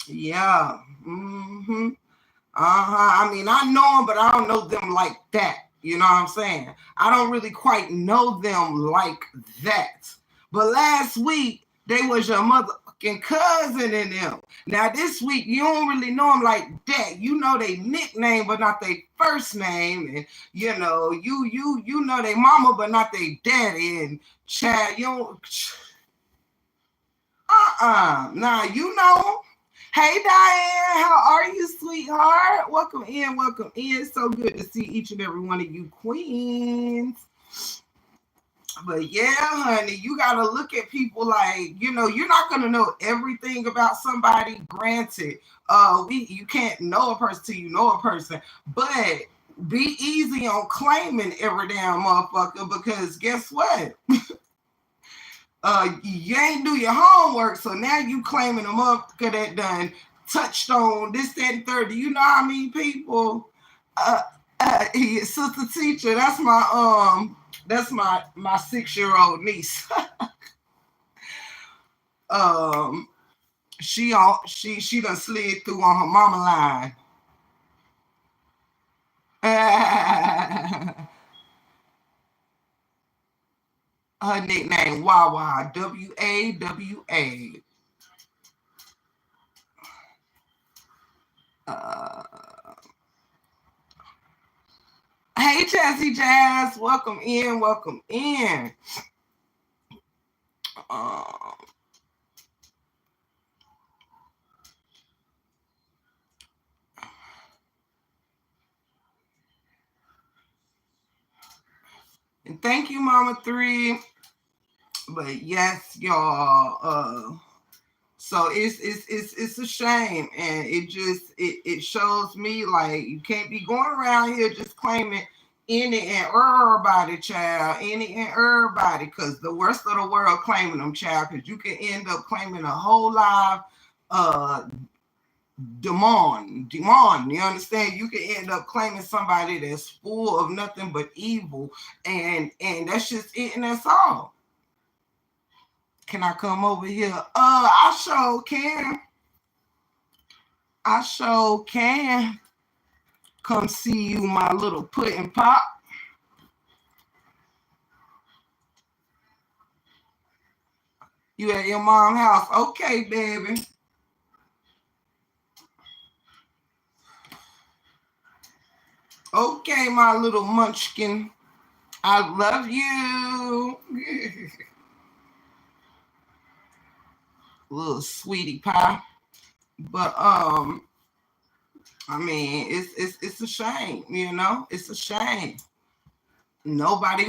Yeah. I mean, I know them, but I don't know them like that. You know what I'm saying? I don't really quite know them like that. But last week, they was your motherfucking cousin in them. Now this week, you don't really know them like that. You know their nickname, but not their first name. And you know their mama, but not their daddy. And child, you don't. Nah, you know. Hey Diane, how are you, sweetheart? Welcome in. So good to see each and every one of you queens. But yeah, honey, you gotta look at people like, you're not gonna know everything about somebody. Granted, you can't know a person till you know a person, but be easy on claiming every damn motherfucker, because guess what? You ain't do your homework, so now you claiming a motherfucker that done touched on this, that, and third. Do you know how many people? Sister teacher, that's my 6-year-old niece. She done slid through on her mama line. Her nickname Wawa, WAWA. Hey, Chassie Jazz, welcome in. And thank you, Mama 3. But yes, y'all, So it's a shame, and it shows me like you can't be going around here just claiming any and everybody, child, any and everybody, because the worst of the world claiming them, child, because you can end up claiming a whole live uh demon. You understand? You can end up claiming somebody that's full of nothing but evil, and that's just it, and that's all. Can I come over here? I sure can. I sure can. Come see you, my little pudding pop. You at your mom's house. Okay, baby. Okay, my little munchkin. I love you. Little sweetie pie. But I mean, it's a shame, you know? It's a shame. Nobody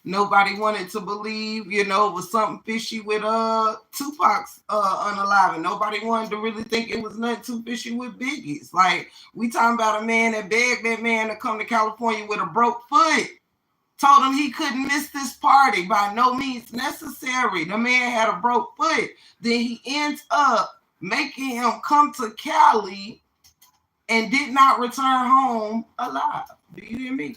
nobody wanted to believe, you know, it was something fishy with Tupac's unalive. Nobody wanted to really think it was nothing too fishy with Biggie's. Like, we talking about a man that begged that man to come to California with a broke foot. Told him he couldn't miss this party by no means necessary. The man had a broke foot. Then he ends up making him come to Cali and did not return home alive. Do you hear me?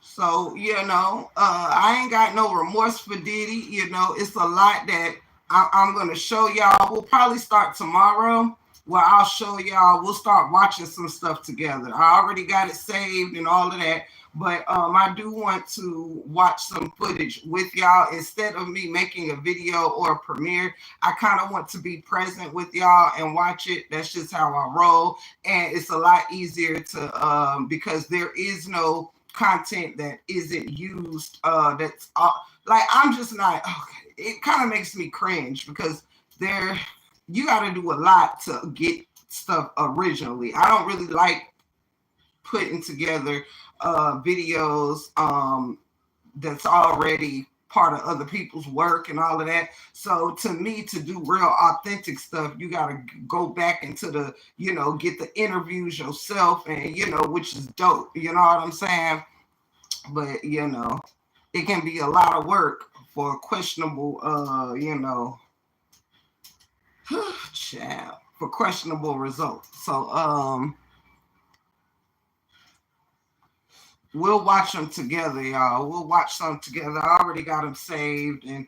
So, you know, I ain't got no remorse for Diddy. You know, it's a lot that I'm going to show y'all. We'll probably start tomorrow where I'll show y'all. We'll start watching some stuff together. I already got it saved and all of that. But I do want to watch some footage with y'all instead of me making a video or a premiere. I kind of want to be present with y'all and watch it. That's just how I roll. And it's a lot easier to because there is no content that isn't used that's like I'm just not okay. It kind of makes me cringe because you got to do a lot to get stuff originally. I don't really like putting together videos that's already part of other people's work and all of that. So to me, to do real authentic stuff, you got to go back into the, you know, get the interviews yourself and, you know, which is dope. You know what I'm saying? But, you know, it can be a lot of work for questionable, you know, child, for questionable results. So, we'll watch them together, y'all. We'll watch them together. I already got them saved, and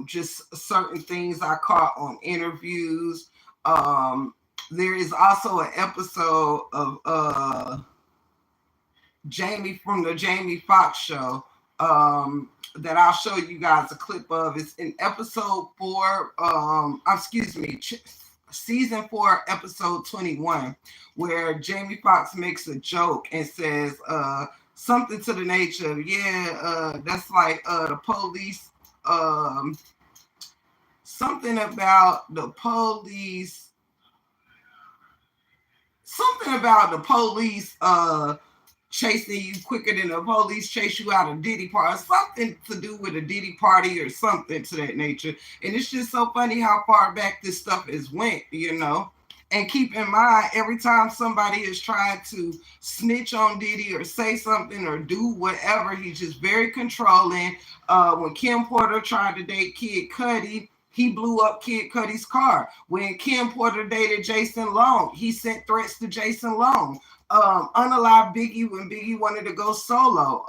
just certain things I caught on interviews. There is also an episode of Jamie from the Jamie Foxx show that I'll show you guys a clip of. It's in episode 4. Season 4, episode 21, where Jamie Foxx makes a joke and says something to the nature of, that's like the police, something about the police, chasing you quicker than the police chase you out of Diddy party, something to do with a Diddy party or something to that nature. And it's just so funny how far back this stuff has went, you know. And keep in mind, every time somebody is trying to snitch on Diddy or say something or do whatever, he's just very controlling. When Kim Porter tried to date Kid Cudi, he blew up Kid Cudi's car. When Kim Porter dated Jason Long, he sent threats to Jason Long. Unalive Biggie when Biggie wanted to go solo.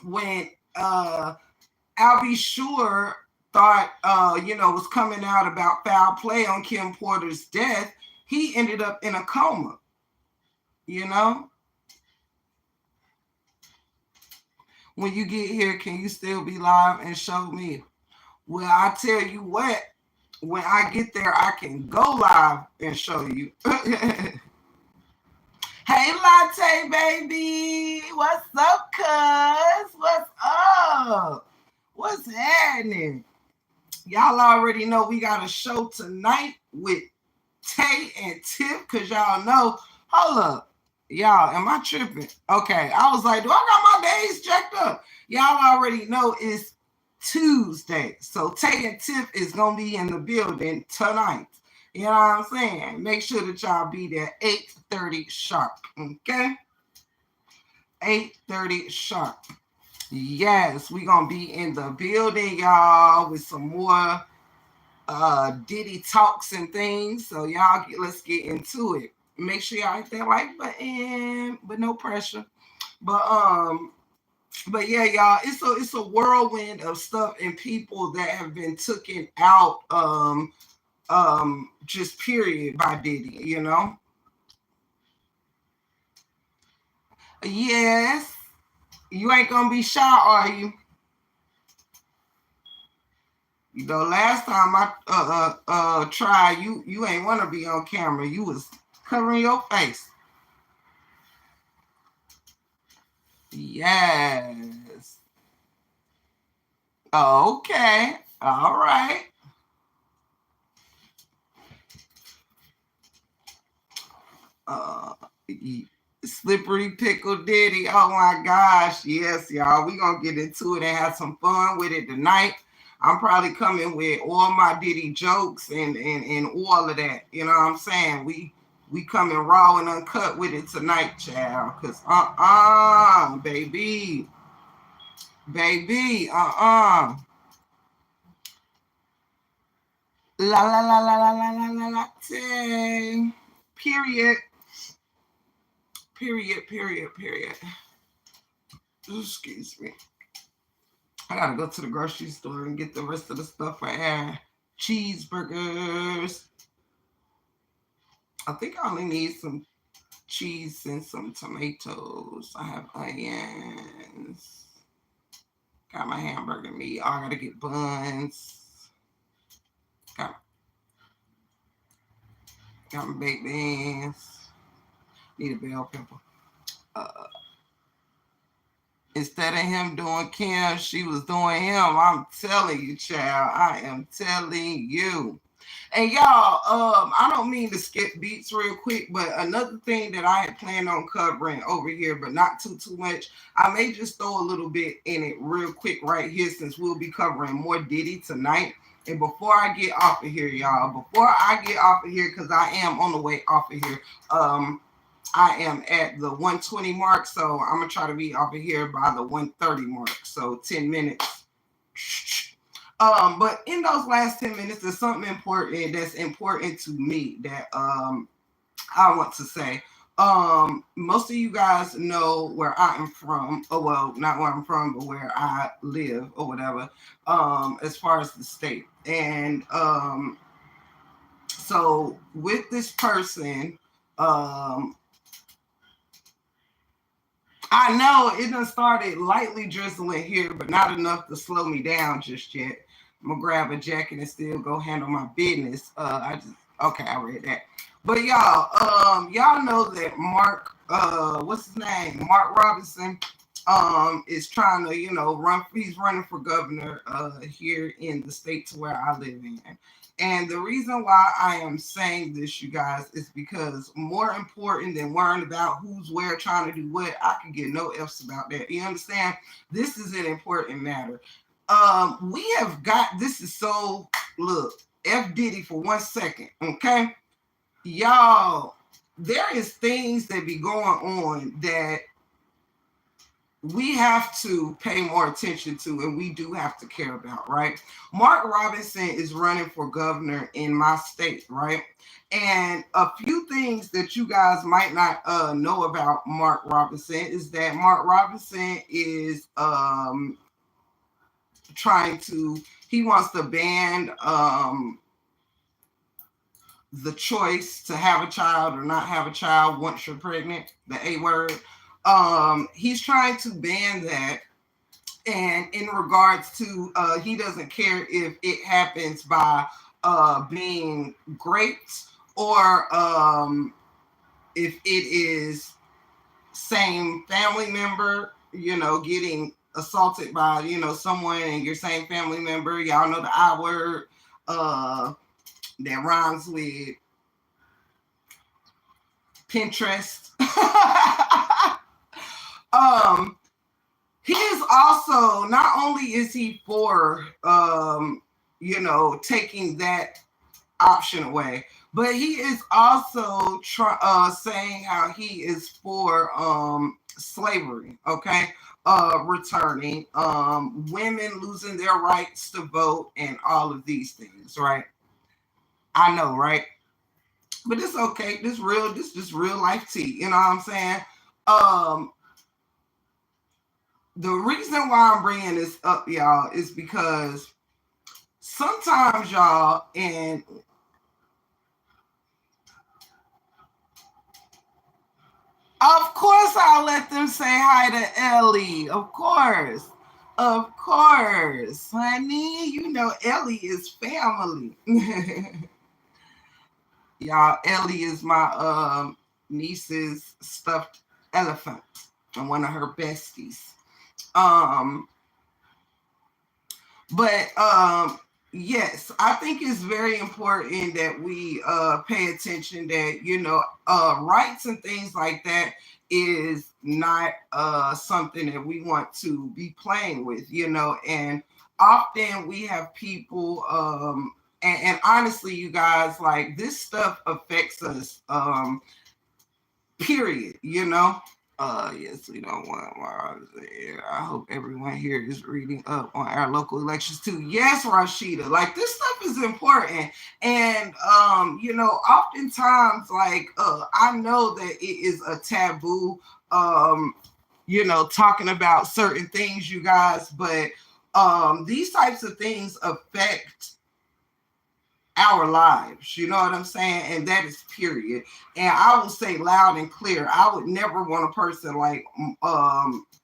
When Al B. Sure thought, was coming out about foul play on Kim Porter's death, he ended up in a coma, you know? When you get here, can you still be live and show me? Well, I tell you what, when I get there, I can go live and show you. Hey, Latte baby, what's up, cuz? What's up? What's happening? Y'all already know we got a show tonight with Tay and Tiff, because y'all know, hold up, y'all, am I tripping? Okay, I was like, do I got my days checked up? Y'all already know it's Tuesday. So Tay and Tiff is gonna be in the building tonight. You know what I'm saying? Make sure that y'all be there 8:30 sharp. Okay? 8:30 sharp. Yes, we gonna be in the building, y'all, with some more Diddy talks and things. So y'all let's get into it. Make sure y'all hit that like button, but no pressure. But yeah, y'all, it's a whirlwind of stuff and people that have been taken out just period by Diddy, you know. Yes, you ain't gonna be shy, are you? You know, last time I tried, you ain't want to be on camera. You was covering your face. Yes. Okay. All right. Uh, Slippery Pickle Diddy. Oh my gosh. Yes, y'all. We gonna get into it and have some fun with it tonight. I'm probably coming with all my Diddy jokes and all of that. You know what I'm saying? We coming raw and uncut with it tonight, child. Cause baby. Baby, La la la la la la la la la. Period. Period. Period. Period. Excuse me. I gotta go to the grocery store and get the rest of the stuff for air. Cheeseburgers. I think I only need some cheese and some tomatoes. I have onions. Got my hamburger meat. I gotta get buns. Got my baked beans. Need a bell pepper. Instead of him doing Kim, she was doing him. I'm telling you, child. I am telling you. And y'all, I don't mean to skip beats real quick, but another thing that I had planned on covering over here, but not too much, I may just throw a little bit in it real quick right here since we'll be covering more Diddy tonight. And before I get off of here, y'all, because I am on the way off of here, I am at the 120 mark, so I'm gonna try to be off of here by the 130 mark. So 10 minutes. But in those last 10 minutes, there's something important that's important to me that I want to say. Most of you guys know where I am from. Oh well, not where I'm from, but where I live or whatever. As far as the state. And so with this person, I know it done started lightly drizzling here, but not enough to slow me down just yet. I'm gonna grab a jacket and still go handle my business. I read that. But y'all know that Mark, what's his name? Mark Robinson, is trying to, run. He's running for governor, here in the state to where I live in. And the reason why I am saying this, you guys, is because more important than worrying about who's where trying to do what, I can get no ifs about that. You understand? This is an important matter. We have got, this is so, look, F Diddy for 1 second, okay? Y'all, there is things that be going on that we have to pay more attention to and we do have to care about, right? Mark Robinson is running for governor in my state, right? And a few things that you guys might not know about Mark Robinson is that Mark Robinson is he wants to ban the choice to have a child or not have a child once you're pregnant, the A word. He's trying to ban that. And in regards to, he doesn't care if it happens by being raped or if it is same family member, getting assaulted by, someone in your same family member. Y'all know the I word that rhymes with Pinterest. he is also, not only is he for taking that option away, but he is also saying how he is for slavery, okay, returning, women losing their rights to vote, and all of these things, right? I know, right? But it's okay. This just real life tea. You know what I'm saying? Um, the reason why I'm bringing this up, y'all, is because sometimes, y'all, and of course I'll let them say hi to Ellie. Of course, honey. You know Ellie is family. Y'all, Ellie is my niece's stuffed elephant and one of her besties. Um, but yes, I think it's very important that we pay attention that, rights and things like that is not something that we want to be playing with, and often we have people and honestly, you guys, like, this stuff affects us, period, yes, we don't want Mars there. I hope everyone here is reading up on our local elections too. Yes, Rashida, like, this stuff is important. And oftentimes, like, I know that it is a taboo, talking about certain things, you guys, but these types of things affect our lives, you know what I'm saying? And that is period. And I will say loud and clear, I would never want a person like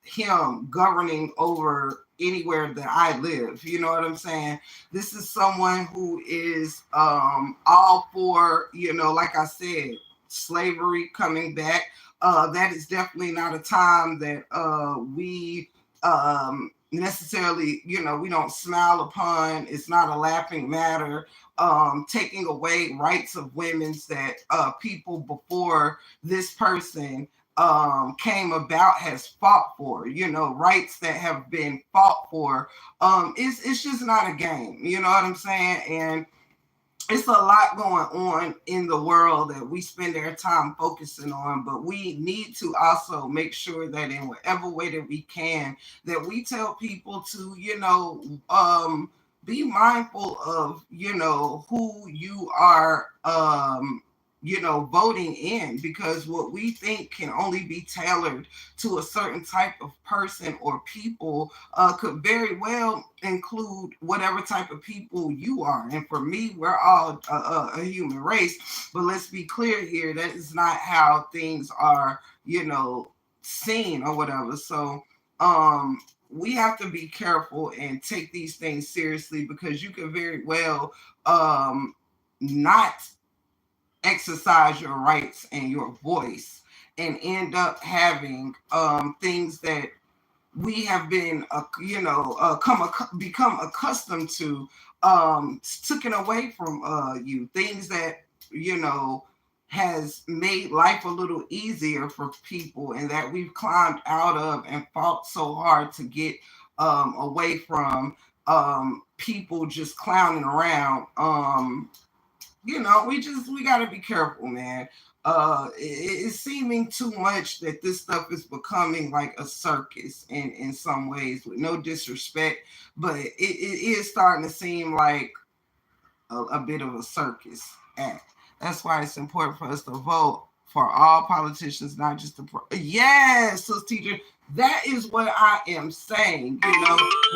him governing over anywhere that I live. You know what I'm saying? This is someone who is all for, like I said, slavery coming back. That is definitely not a time that we necessarily, we don't smile upon. It's not a laughing matter. Taking away rights of women's that people before this person came about has fought for, rights that have been fought for. It's just not a game, you know what I'm saying? And it's a lot going on in the world that we spend our time focusing on, but we need to also make sure that in whatever way that we can, that we tell people to, be mindful of, who you are, voting in, because what we think can only be tailored to a certain type of person or people could very well include whatever type of people you are. And for me, we're all a human race, but let's be clear here, that is not how things are, seen or whatever. So we have to be careful and take these things seriously, because you can very well not exercise your rights and your voice and end up having things that we have been, become accustomed to, taken away from you. Things that, has made life a little easier for people, and that we've climbed out of and fought so hard to get away from, people just clowning around. We got to be careful, man. It's seeming too much that this stuff is becoming like a circus in some ways, with no disrespect, but it is starting to seem like a bit of a circus act. That's why it's important for us to vote for all politicians, not just the yes, so teacher. That is what I am saying.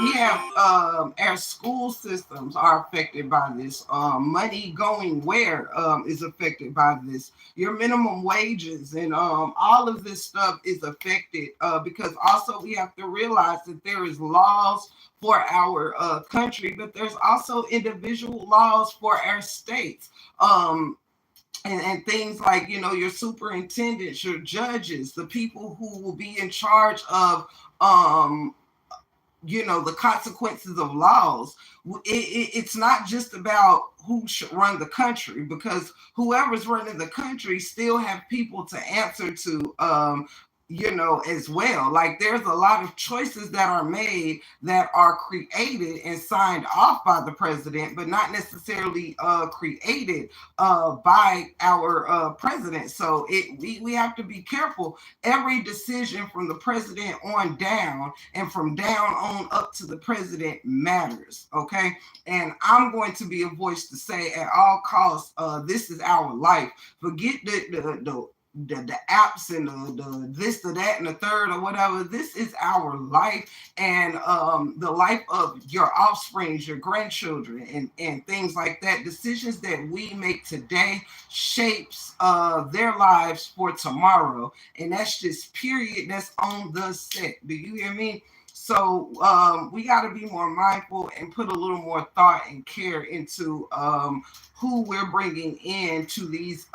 We have our school systems are affected by this. Money going where is affected by this. Your minimum wages and all of this stuff is affected because also we have to realize that there is laws for our country, but there's also individual laws for our states. And things like, your superintendents, your judges, the people who will be in charge of, the consequences of laws. It's not just about who should run the country, because whoever's running the country still have people to answer to, as well. Like there's a lot of choices that are made that are created and signed off by the president, but not necessarily created by our president. So we have to be careful. Every decision from the president on down and from down on up to the president matters. Okay. And I'm going to be a voice to say at all costs, this is our life. Forget the apps and the this, the that, and the third, or whatever. This is our life, and the life of your offsprings, your grandchildren, and things like that. Decisions that we make today shapes their lives for tomorrow, and that's just period. That's on the set. Do you hear me? So we got to be more mindful and put a little more thought and care into who we're bringing in to these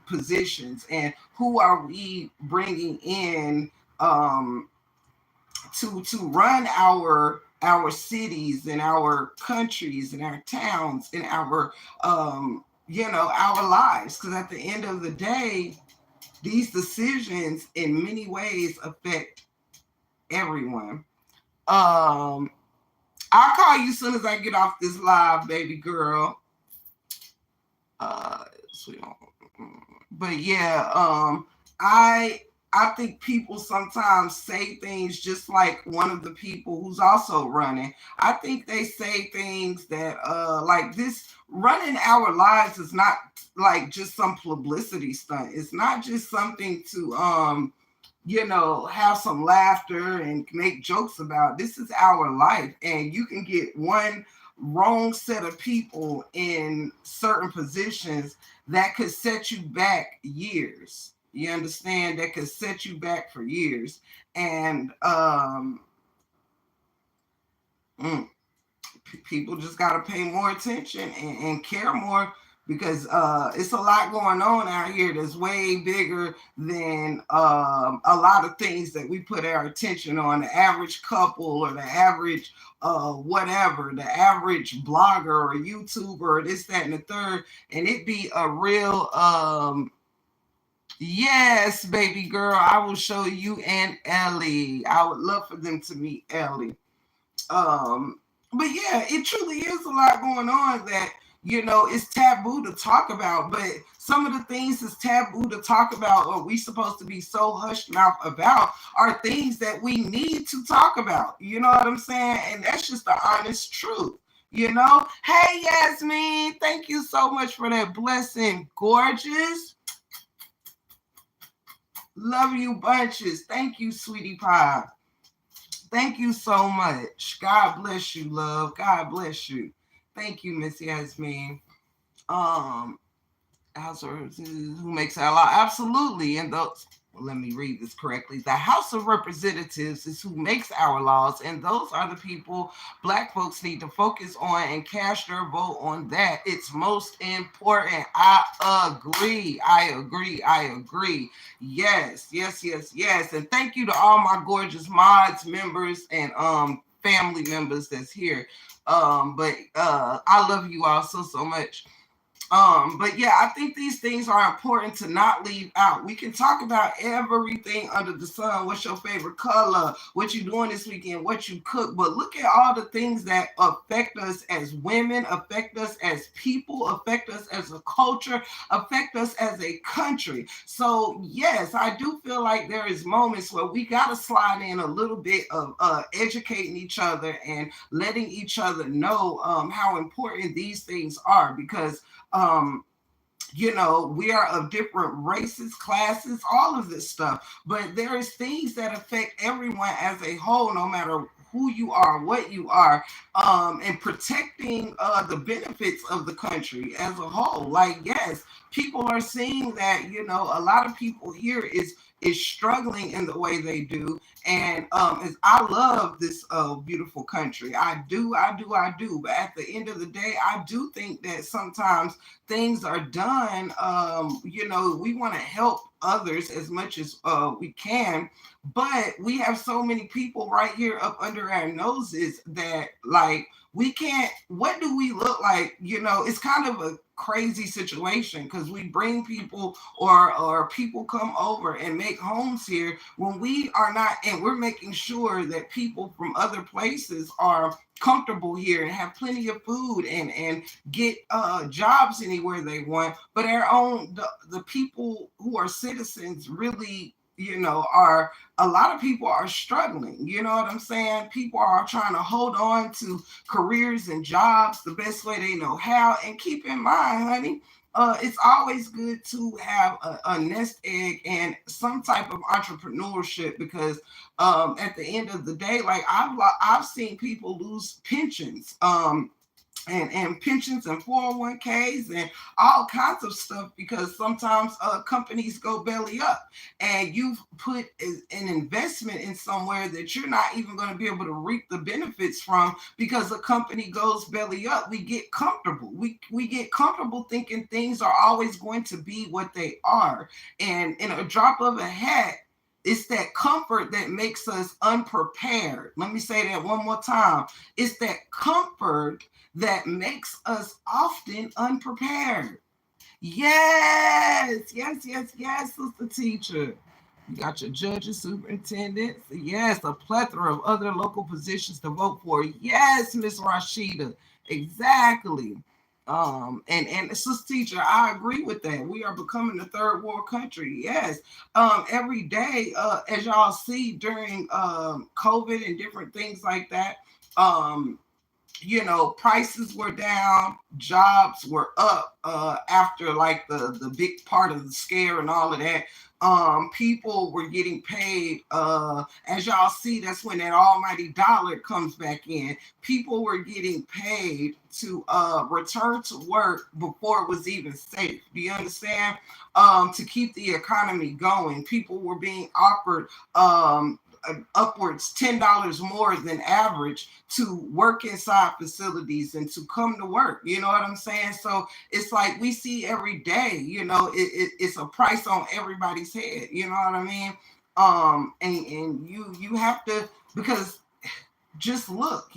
positions, and who are we bringing in to run our cities and our countries and our towns and our our lives. Because at the end of the day, these decisions in many ways affect everyone. I'll call you as soon as I get off this live, baby girl. So, but yeah, I think people sometimes say things just like one of the people who's also running. I think they say things that like this. Running our lives is not like just some publicity stunt. It's not just something to have some laughter and make jokes about. This is our life, and you can get one wrong set of people in certain positions that could set you back years. You understand? That could set you back for years. And people just got to pay more attention and care more, because it's a lot going on out here that's way bigger than a lot of things that we put our attention on. The average couple, or the average whatever, the average blogger or YouTuber, or this, that, and the third. And it be a real yes, baby girl, I will show you and Ellie. I would love for them to meet Ellie. But yeah, it truly is a lot going on that it's taboo to talk about. But some of the things that's taboo to talk about, or we supposed to be so hushed mouth about, are things that we need to talk about. You know what I'm saying? And that's just the honest truth. Hey Yasmin, thank you so much for that blessing, gorgeous. Love you bunches. Thank you, sweetie pie. Thank you so much. God bless you, love. God bless you. Thank you, Miss Yasmin. Who makes our law? Absolutely. And those, let me read this correctly. The House of Representatives is who makes our laws, and those are the people Black folks need to focus on and cast their vote on that. It's most important. I agree. Yes. And thank you to all my gorgeous mods, members, and family members that's here. But I love you all so much. But yeah, I think these things are important to not leave out. We can talk about everything under the sun. What's your favorite color? What you doing this weekend? What you cook? But look at all the things that affect us as women, affect us as people, affect us as a culture, affect us as a country. So yes, I do feel like there is moments where we got to slide in a little bit of educating each other and letting each other know how important these things are, because we are of different races, classes, all of this stuff. But there is things that affect everyone as a whole, no matter who you are, what you are, and protecting the benefits of the country as a whole. Like, yes, people are seeing that, a lot of people here is struggling in the way they do. And I love this beautiful country. I do. But at the end of the day, I do think that sometimes things are done. We want to help others as much as we can, but we have so many people right here up under our noses that, like, we can't. What do we look like? It's kind of crazy situation because we bring people or people come over and make homes here when we are not, and we're making sure that people from other places are comfortable here and have plenty of food and get jobs anywhere they want, but our own the people who are citizens really, are, a lot of people are struggling. You know what I'm saying? People are trying to hold on to careers and jobs the best way they know how. And keep in mind, honey, it's always good to have a nest egg and some type of entrepreneurship because at the end of the day, like I've seen people lose pensions. And pensions and 401ks and all kinds of stuff because sometimes companies go belly up and you've put an investment in somewhere that you're not even going to be able to reap the benefits from because a company goes belly up. We get comfortable. We get comfortable thinking things are always going to be what they are. And in a drop of a hat, it's that comfort that makes us unprepared. Let me say that one more time. It's that comfort that makes us often unprepared. Yes, yes, yes, yes, sister teacher. You got your judges, superintendents. Yes, a plethora of other local positions to vote for. Yes, Miss Rashida. Exactly. And sister teacher, I agree with that. We are becoming a third world country. Yes. Every day, as y'all see during COVID and different things like that, um, prices were down, jobs were up after like the big part of the scare and all of that. People were getting paid. As y'all see, that's when that almighty dollar comes back in. People were getting paid to return to work before it was even safe. Do you understand? To keep the economy going, people were being offered upwards $10 more than average to work inside facilities and to come to work. You know what I'm saying? So it's like we see every day, it's a price on everybody's head. You know what I mean? And you have to, because just look,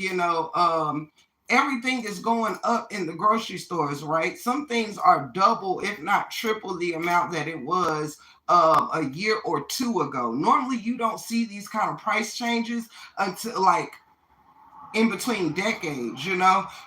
everything is going up in the grocery stores, right? Some things are double, if not triple, the amount that it was a year or two ago. Normally, you don't see these kind of price changes until like in between decades,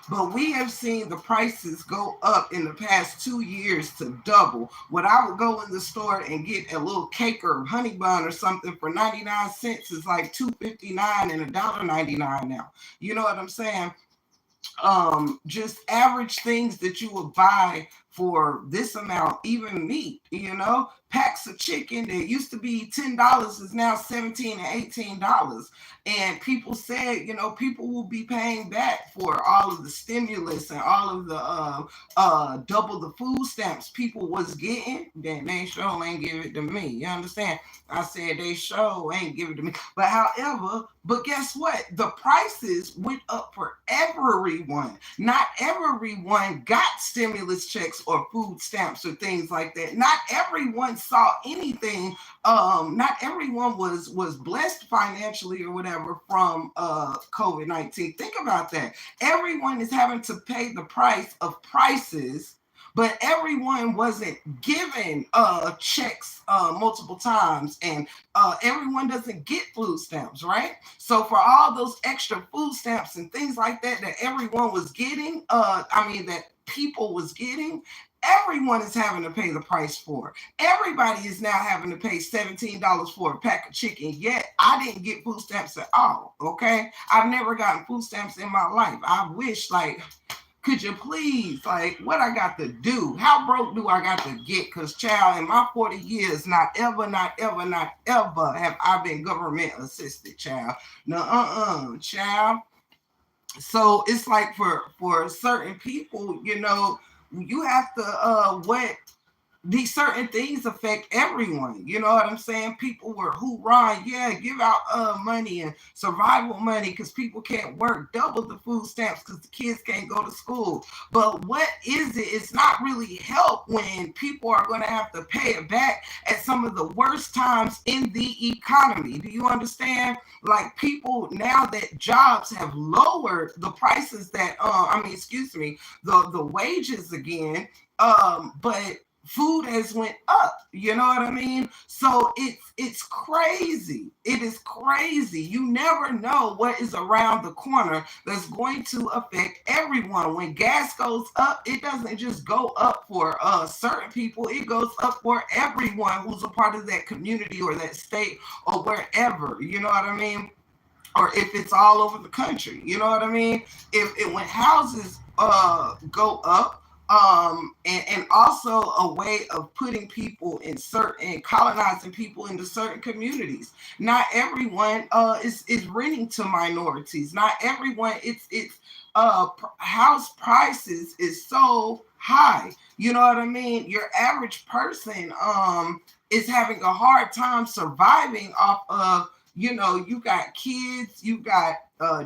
but we have seen the prices go up in the past 2 years to double. When I would go in the store and get a little cake or honey bun or something for 99 cents is like $2.59 and $1.99 now. You know what I'm saying? Just average things that you would buy for this amount, even meat, packs of chicken that used to be $10 is now $17 and $18. And people said, people will be paying back for all of the stimulus and all of the double the food stamps people was getting. Then they sure ain't give it to me. You understand? I said they sure ain't give it to me. But guess what? The prices went up for everyone. Not everyone got stimulus checks or food stamps or things like that. Not everyone saw anything. Not everyone was blessed financially or whatever from COVID-19. Think about that. Everyone is having to pay the price of prices, but everyone wasn't given checks multiple times, and everyone doesn't get food stamps, right? So for all those extra food stamps and things like that everyone was getting, that people was getting, everyone is having to pay the price for. Everybody is now having to pay $17 for a pack of chicken. Yet I didn't get food stamps at all. Okay, I've never gotten food stamps in my life. I wish, like, could you please, like, what I got to do? How broke do I got to get? Because, child, in my 40 years, not ever, not ever, not ever have I been government assisted, child. No, child. So it's like for certain people, you have to what these certain things affect everyone. You know what I'm saying? People were hoorah, yeah, give out money and survival money because people can't work, double the food stamps because the kids can't go to school. But what is it? It's not really help when people are going to have to pay it back at some of the worst times in the economy. Do you understand? Like people now that jobs have lowered the prices that excuse me, the wages again, but food has went up. You know what I mean? So it's crazy. It is crazy. You never know what is around the corner that's going to affect everyone. When gas goes up, it doesn't just go up for certain people. It goes up for everyone who's a part of that community or that state or wherever. You know what I mean? Or if it's all over the country, you know what I mean? If when houses go up, and also a way of putting people in certain colonizing people into certain communities. Not everyone is renting to minorities. Not everyone. House prices is so high. You know what I mean? Your average person is having a hard time surviving off of, you got kids, you got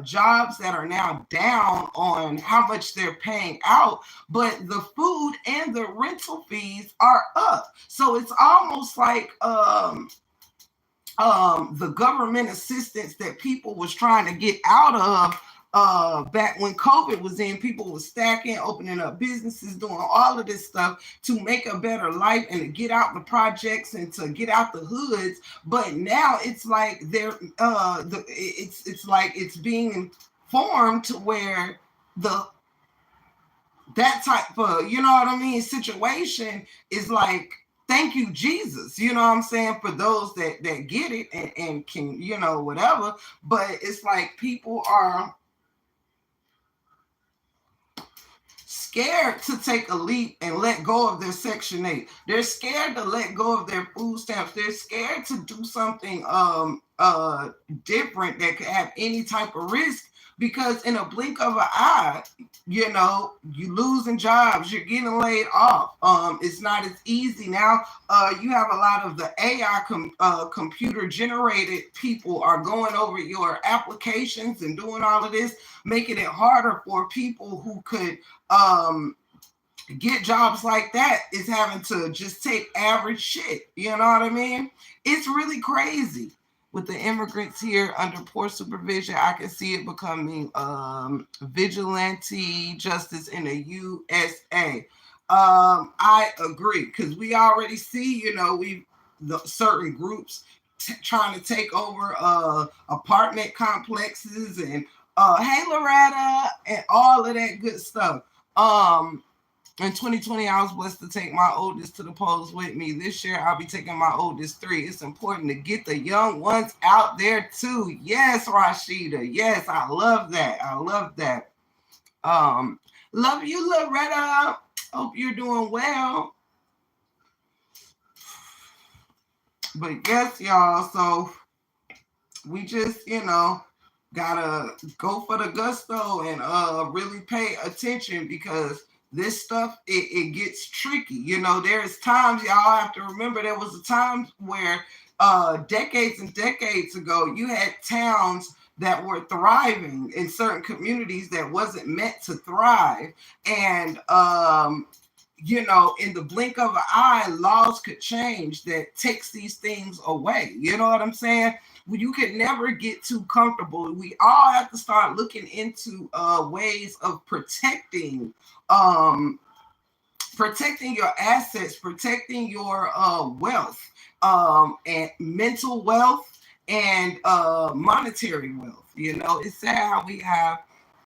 jobs that are now down on how much they're paying out, but the food and the rental fees are up. So it's almost like the government assistance that people was trying to get out of back when COVID was in. People were stacking, opening up businesses, doing all of this stuff to make a better life and to get out the projects and to get out the hoods. But now it's like it's like it's being formed to where that type of, you know what I mean, situation is like, thank you, Jesus. You know what I'm saying? For those that get it and can, whatever. But it's like people are scared to take a leap and let go of their Section 8. They're scared to let go of their food stamps. They're scared to do something different that could have any type of risk, because in a blink of an eye, you losing jobs, you're getting laid off. It's not as easy now. You have a lot of the AI computer generated people are going over your applications and doing all of this, making it harder for people who could get jobs like that is having to just take average shit. You know what I mean? It's really crazy. With the immigrants here under poor supervision, I can see it becoming vigilante justice in the USA. I agree, because we already see, certain groups trying to take over apartment complexes and hey Loretta and all of that good stuff. In 2020, I was blessed to take my oldest to the polls with me. This year, I'll be taking my oldest 3. It's important to get the young ones out there too. Yes, Rashida. Yes, I love that. I love that. Love you, Loretta. Hope you're doing well. But yes, y'all. So we just, gotta go for the gusto and really pay attention, because this stuff, it gets tricky. There's times, y'all have to remember, there was a time where decades and decades ago, you had towns that were thriving in certain communities that wasn't meant to thrive. And in the blink of an eye, laws could change that takes these things away. You know what I'm saying? You can never get too comfortable. We all have to start looking into ways of protecting your assets, protecting your wealth, and mental wealth and monetary wealth. It's sad how we have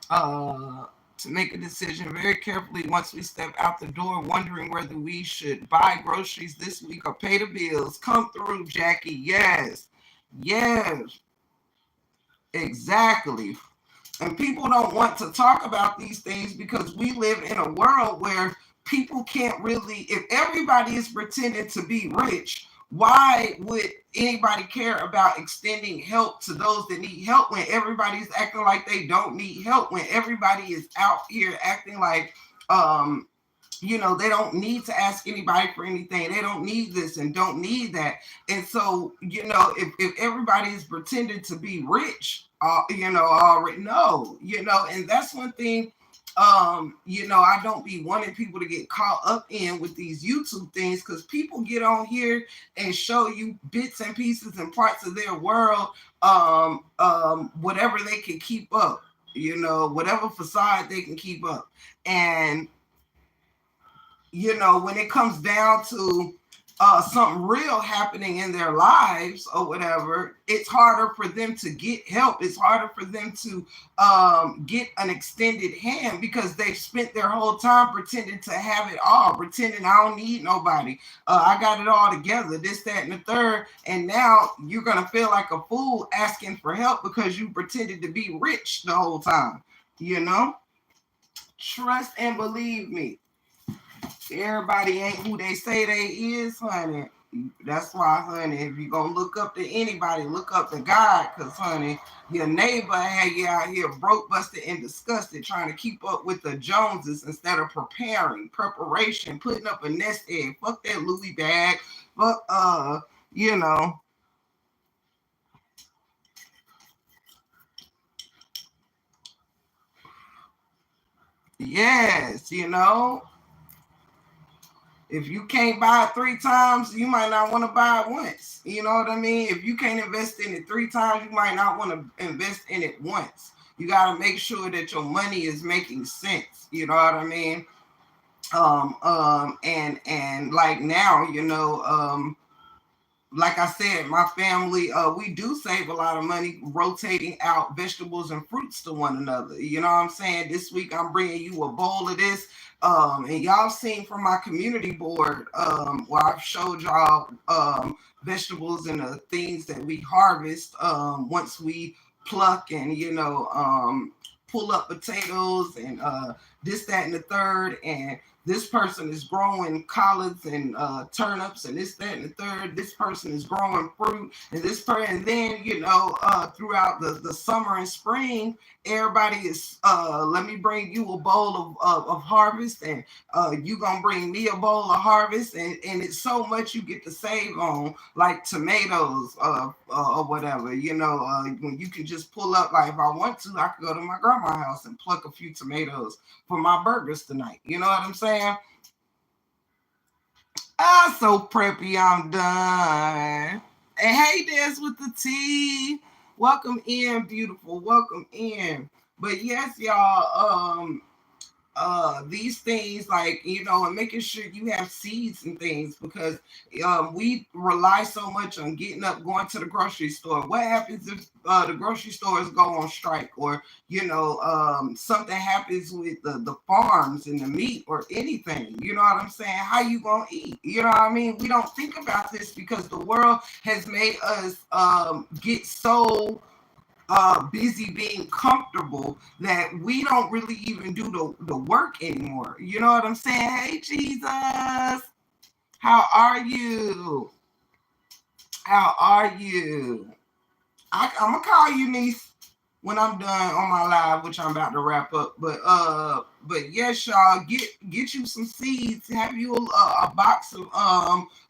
to make a decision very carefully once we step out the door, wondering whether we should buy groceries this week or pay the bills. Come through, Jackie. Yes, exactly. And people don't want to talk about these things because we live in a world where people can't really, if everybody is pretending to be rich, why would anybody care about extending help to those that need help when everybody's acting like they don't need help, when everybody is out here acting like they don't need to ask anybody for anything. They don't need this and don't need that. And so, if everybody is pretending to be rich, already know, and that's one thing. I don't be wanting people to get caught up in with these YouTube things, because people get on here and show you bits and pieces and parts of their world, whatever they can keep up, whatever facade they can keep up. And when it comes down to something real happening in their lives or whatever, it's harder for them to get help. It's harder for them to get an extended hand, because they've spent their whole time pretending to have it all, pretending I don't need nobody. I got it all together, this, that, and the third. And now you're going to feel like a fool asking for help because you pretended to be rich the whole time, Trust and believe me. Everybody ain't who they say they is, honey. That's why, honey, if you're going to look up to anybody, look up to God, because, honey, your neighbor had you out here broke, busted, and disgusted, trying to keep up with the Joneses instead of preparation, putting up a nest egg. Fuck that Louis bag. Fuck, Yes, if you can't buy it 3 times, you might not want to buy it once. You know what I mean? If you can't invest in it 3 times, you might not want to invest in it once. You got to make sure that your money is making sense. You know what I mean? And like now, like I said, my family, we do save a lot of money rotating out vegetables and fruits to one another. You know what I'm saying? This week I'm bringing you a bowl of this. And y'all seen from my community board, where I've showed y'all vegetables and the things that we harvest once we pluck and, pull up potatoes and this, that, and the third. And this person is growing collards and turnips and this, that, and the third. This person is growing fruit and this person. And then, throughout the summer and spring, everybody is, let me bring you a bowl of harvest, and you going to bring me a bowl of harvest. And it's so much you get to save on, like tomatoes or whatever, when you can just pull up, like if I want to, I could go to my grandma's house and pluck a few tomatoes for my burgers tonight. You know what I'm saying? So preppy, I'm done. And hey, there's with the tea. Welcome in, beautiful. Welcome in. But yes, y'all, these things, like, and making sure you have seeds and things, because we rely so much on getting up, going to the grocery store. What happens if the grocery stores go on strike, or something happens with the farms and the meat or anything? You know what I'm saying? How you gonna eat? You know what I mean? We don't think about this because the world has made us get so busy being comfortable that we don't really even do the work anymore. You know what I'm saying? Hey, Jesus, how are you? How are you? I'm gonna call you, niece, when I'm done on my live, which I'm about to wrap up. But yes, y'all, get you some seeds. Have you a box of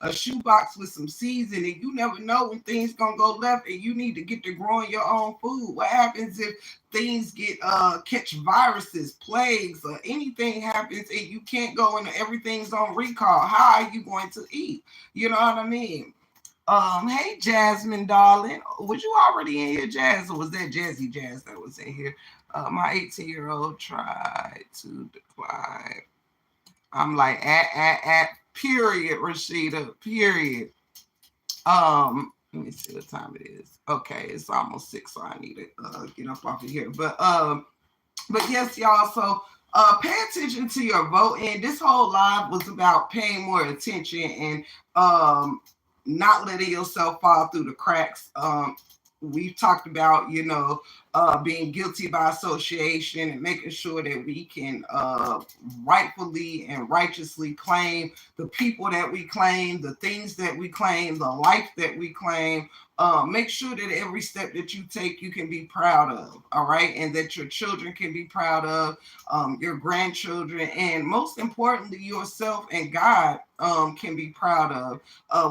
a shoe box with some seeds in it. You never know when things gonna go left, and you need to get to growing your own food. What happens if things get catch viruses, plagues, or anything happens and you can't go and everything's on recall? How are you going to eat? You know what I mean? Hey Jasmine, darling, was you already in here, Jazz, or was that Jazzy Jazz that was in here? My 18-year-old tried to decline. I'm like, at period, Rashida, period. Let me see what time it is. Okay, it's almost 6, so I need to get up off of here. But yes, y'all. So pay attention to your voting. This whole live was about paying more attention and not letting yourself fall through the cracks. We've talked about, being guilty by association, and making sure that we can rightfully and righteously claim the people that we claim, the things that we claim, the life that we claim. Make sure that every step that you take, you can be proud of, all right? And that your children can be proud of, your grandchildren, and most importantly, yourself and God can be proud of.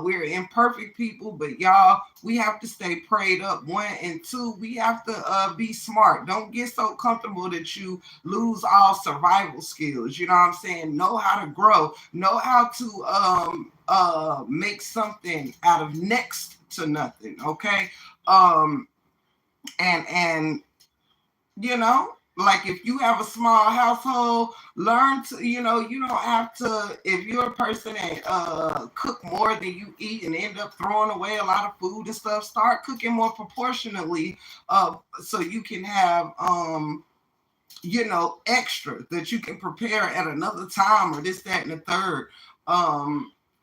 We're imperfect people, but y'all, we have to stay prayed up. One, and two, we have to be smart. Don't get so comfortable that you lose all survival skills. You know what I'm saying? Know how to grow. Know how to make something out of next to nothing. Okay. And you know, like if you have a small household, learn to, you know, you don't have to, if you're a person that cook more than you eat and end up throwing away a lot of food and stuff, start cooking more proportionately, so you can have you know, extra that you can prepare at another time, or this, that, and the third.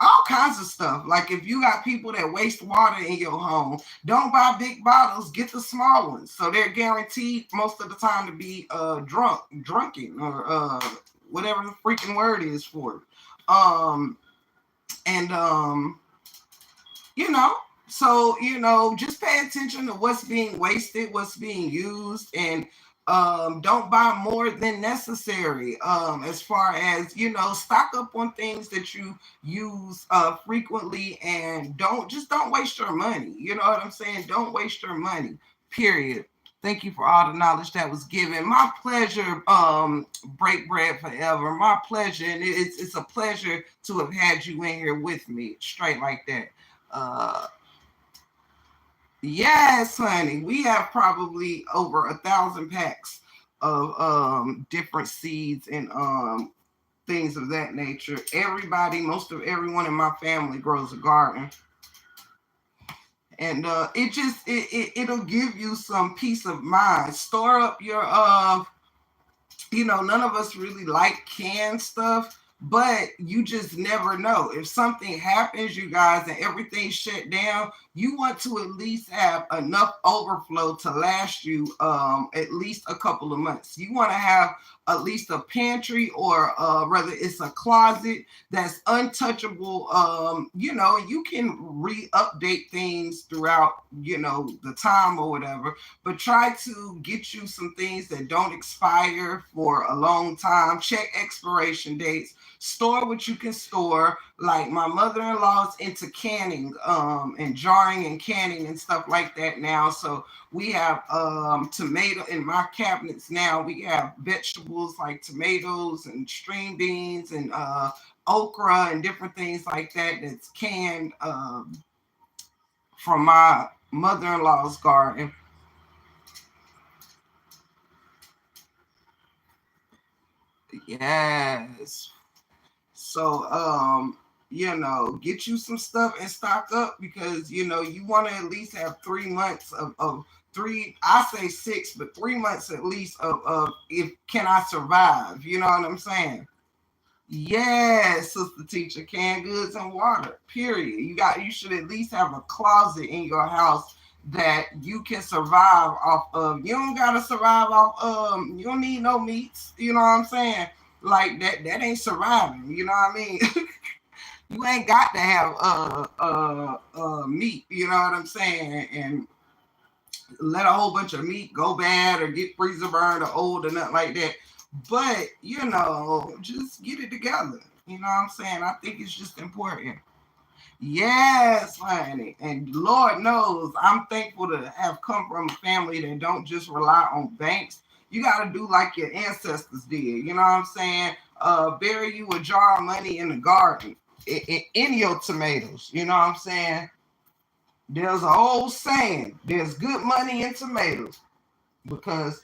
All kinds of stuff. Like if you got people that waste water in your home, don't buy big bottles, get the small ones. So they're guaranteed most of the time to be drunken, or whatever the freaking word is for it. And you know, so you know, just pay attention to what's being wasted, what's being used, and don't buy more than necessary. As far as, you know, stock up on things that you use frequently, and don't waste your money. You know what I'm saying? Don't waste your money, period. Thank you for all the knowledge that was given. My pleasure, Break Bread Forever. My pleasure, and it's a pleasure to have had you in here with me, straight like that. uh yes, honey, we have probably over 1,000 packs of different seeds and things of that nature. Everybody, most of everyone in my family grows a garden, and it'll give you some peace of mind. Store up your you know, none of us really like canned stuff, but you just never know. If something happens, you guys, and everything's shut down, you want to at least have enough overflow to last you at least a couple of months. You want to have at least a pantry, or rather it's a closet that's untouchable. You know, you can re-update things throughout, you know, the time or whatever, but try to get you some things that don't expire for a long time. Check expiration dates. Store what you can store. Like my mother-in-law's into canning, and jarring and canning and stuff like that now. So we have tomato in my cabinets now. We have vegetables like tomatoes and string beans and okra and different things like that that's canned from my mother-in-law's garden. Yes. So, you know, get you some stuff and stock up, because you know you want to at least have 3 months of three. I say six, but 3 months at least of if can I survive? You know what I'm saying? Yes, sister teacher, canned goods and water. Period. You should at least have a closet in your house that you can survive off of. You don't gotta survive off you don't need no meats, you know what I'm saying? Like that ain't surviving, you know what I mean? You ain't got to have meat, you know what I'm saying? And let a whole bunch of meat go bad or get freezer burned or old or nothing like that. But you know, just get it together. You know what I'm saying? I think it's just important. Yes, honey. And Lord knows I'm thankful to have come from a family that don't just rely on banks. You gotta do like your ancestors did. You know what I'm saying? Bury you a jar of money in the garden. In your tomatoes. You know what I'm saying? There's an old saying, there's good money in tomatoes, because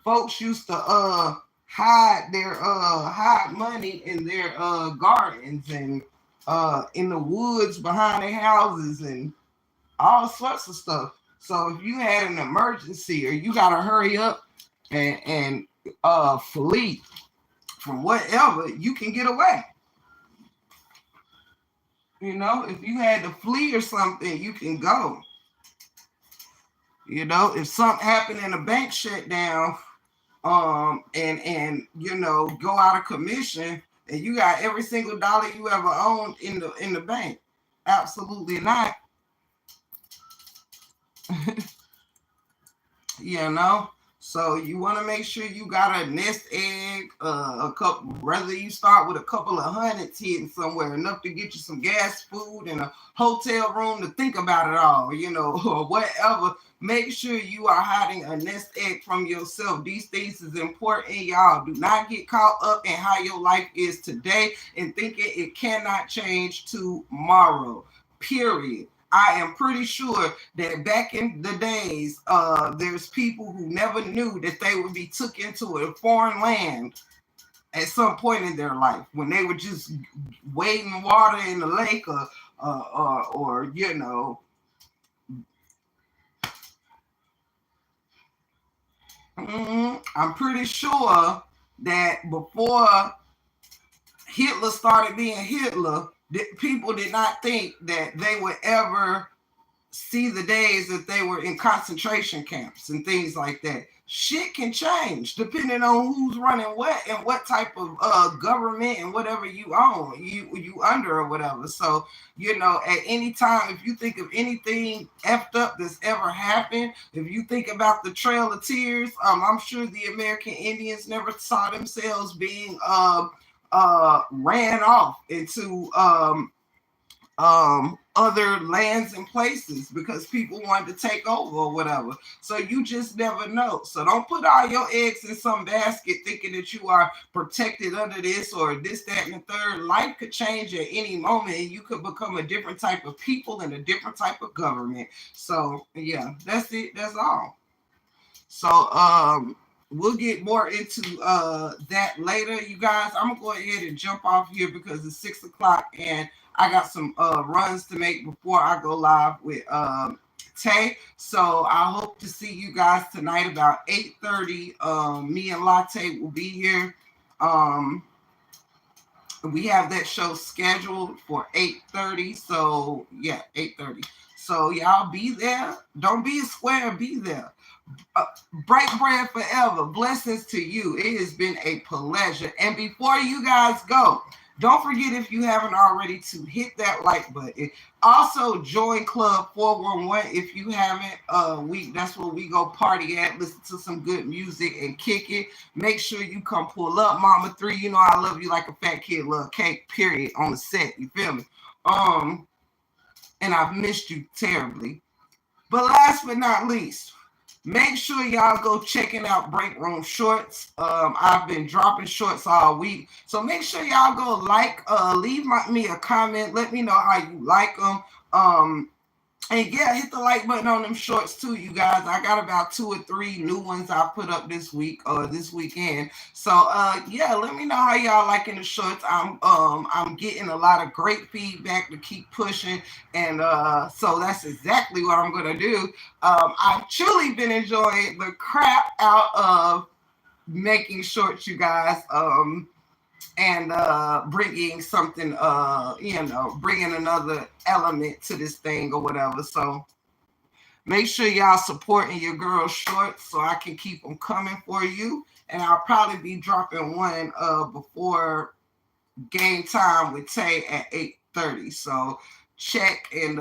folks used to hide money in their gardens and in the woods behind their houses and all sorts of stuff. So if you had an emergency, or you gotta hurry up and flee from whatever, you can get away. You know, if you had to flee or something, you can go. You know, if something happened and the bank shut down, and you know, go out of commission, and you got every single dollar you ever owned in the bank. Absolutely not. You know, so you want to make sure you got a nest egg, a couple, whether you start with a couple of hundreds hidden somewhere, enough to get you some gas, food, and a hotel room to think about it all, you know, or whatever. Make sure you are hiding a nest egg from yourself. These things is important, y'all. Do not get caught up in how your life is today and thinking it cannot change tomorrow. Period. I am pretty sure that back in the days, there's people who never knew that they would be took into a foreign land at some point in their life when they were just wading water in the lake, or you know. I'm pretty sure that before Hitler started being Hitler, people did not think that they would ever see the days that they were in concentration camps and things like that. Shit can change depending on who's running what and what type of government and whatever you own, you under or whatever. So, you know, at any time, if you think of anything effed up that's ever happened, if you think about the Trail of Tears, I'm sure the American Indians never saw themselves being ran off into other lands and places because people wanted to take over or whatever. So you just never know. So don't put all your eggs in some basket thinking that you are protected under this or this, that, and the third. Life could change at any moment and you could become a different type of people and a different type of government. So yeah, that's it. That's all. So we'll get more into that later, you guys. I'm gonna go ahead and jump off here because it's 6 o'clock and I got some runs to make before I go live with Tay. So I hope to see you guys tonight about 8:30. Me and Latte will be here. Um, we have that show scheduled for 8:30. So yeah, 8:30. So y'all be there. Don't be a square, be there. uh, Break bread forever. Blessings to you. It has been a pleasure. And before you guys go, don't forget if you haven't already to hit that like button. Also join Club 411 if you haven't. That's where we go party at, listen to some good music and kick it. Make sure you come pull up, Mama 3. You know I love you like a fat kid love cake, period, on the set. You feel me? And I've missed you terribly. But last but not least, make sure y'all go checking out Break Room Shorts. I've been dropping shorts all week, so make sure y'all go leave me a comment. Let me know how you like them. And yeah, hit the like button on them shorts too, you guys. I got about 2 or 3 new ones I put up this week or this weekend. So yeah, let me know how y'all liking the shorts. I'm getting a lot of great feedback to keep pushing, and so that's exactly what I'm gonna do. I've truly been enjoying the crap out of making shorts, you guys. And bringing something, bringing another element to this thing or whatever. So make sure y'all supporting your girl shorts so I can keep them coming for you. And I'll probably be dropping one before game time with Tay at 8:30. So check and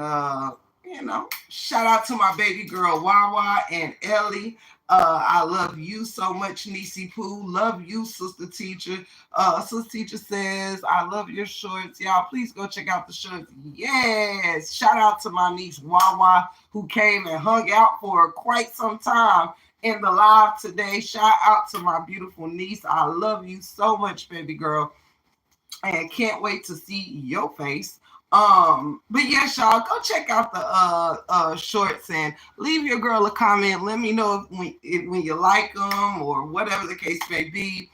shout out to my baby girl Wawa and Ellie. I love you so much, Nisi Pooh. Love you, Sister Teacher. Sister Teacher says, I love your shorts. Y'all, please go check out the shorts. Yes. Shout out to my niece Wawa, who came and hung out for quite some time in the live today. Shout out to my beautiful niece. I love you so much, baby girl, and can't wait to see your face. But yes, y'all, go check out the shorts and leave your girl a comment. Let me know when you like them or whatever the case may be.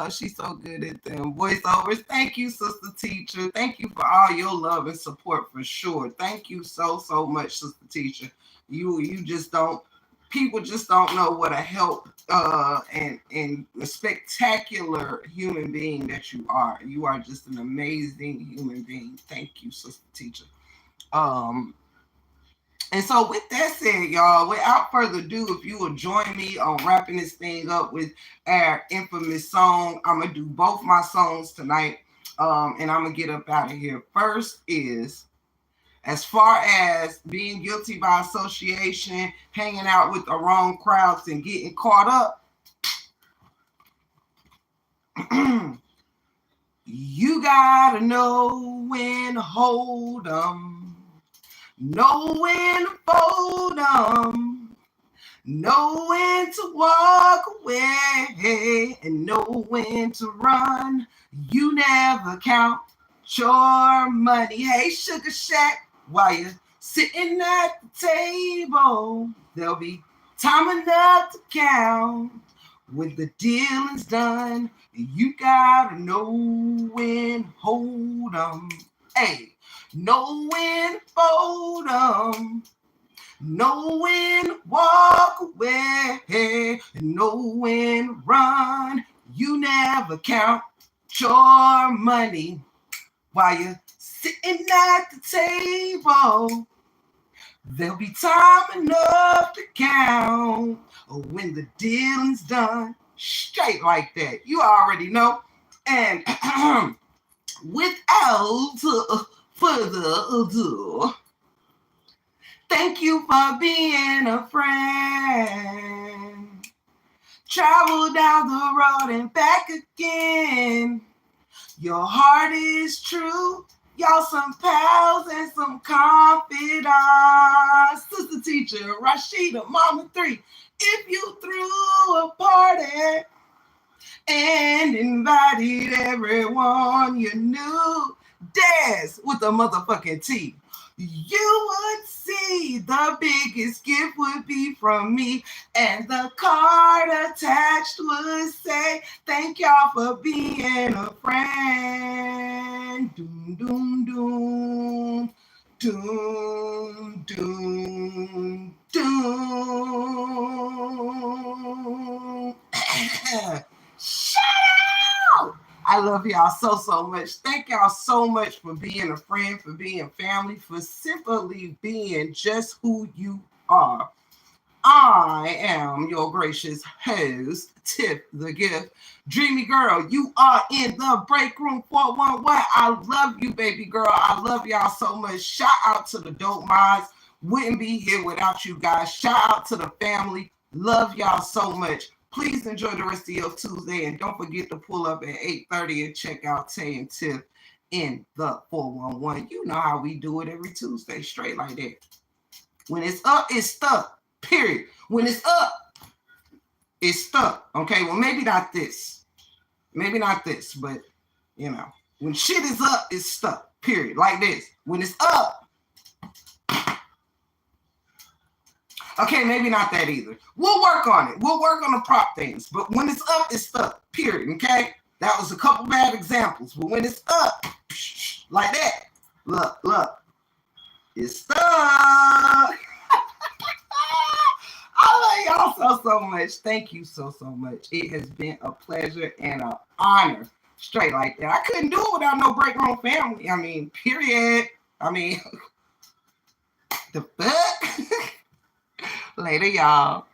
She's so good at them voiceovers. Thank you, Sister Teacher. Thank you for all your love and support for sure. Thank you so much, Sister Teacher. You just don't People just don't know what a help and a spectacular human being that you are. You are just an amazing human being. Thank you, Sister Teacher. Um, And so with that said, y'all, without further ado, if you will join me on wrapping this thing up with our infamous song, I'm going to do both my songs tonight, and I'm going to get up out of here. First is, as far as being guilty by association, hanging out with the wrong crowds and getting caught up, you gotta know when to hold 'em, know when to fold 'em, know when to walk away, and know when to run. You never count your money. Hey, Sugar Shack, while you're sitting at the table, there'll be time enough to count. When the dealing's done, you gotta know when to hold 'em. Hey, know when to fold 'em, know when to walk away, and know when to run. You never count your money while you're sitting at the table. There'll be time enough to count when the dealing's done. Straight like that. You already know. And without further ado, thank you for being a friend. Travel down the road and back again. Your heart is true. Y'all some pals and some confidants. Sister teacher, Rashida, Mama 3. If you threw a party and invited everyone you knew, dance with a motherfucking T, you would see the biggest gift would be from me, and the card attached would say, thank y'all for being a friend. Doom, doom, doom. Doom, doom, doom. Shout out! I love y'all so much. Thank y'all so much for being a friend, for being family, for simply being just who you are. I am your gracious host, Tiff the Gift. Dreamy girl, you are in the break room 411. I love you, baby girl. I love y'all so much. Shout out to the dope mods. Wouldn't be here without you guys. Shout out to the family. Love y'all so much. Please enjoy the rest of your Tuesday, and don't forget to pull up at 8:30 and check out Tay and Tiff in the 411. You know how we do it every Tuesday, straight like that. When it's up, it's stuck. Period. When it's up, it's stuck. Okay, well, maybe not this. Maybe not this, but, you know, when shit is up, it's stuck. Period. Like this. When it's up. Okay, maybe not that either. We'll work on it. We'll work on the prop things. But when it's up, it's stuck. Period. Okay? That was a couple bad examples. But when it's up, like that. Look. It's stuck. I love y'all so much. Thank you so much. It has been a pleasure and an honor. Straight like that. I couldn't do it without no break room family. I mean, period. I mean, the fuck? Later, y'all.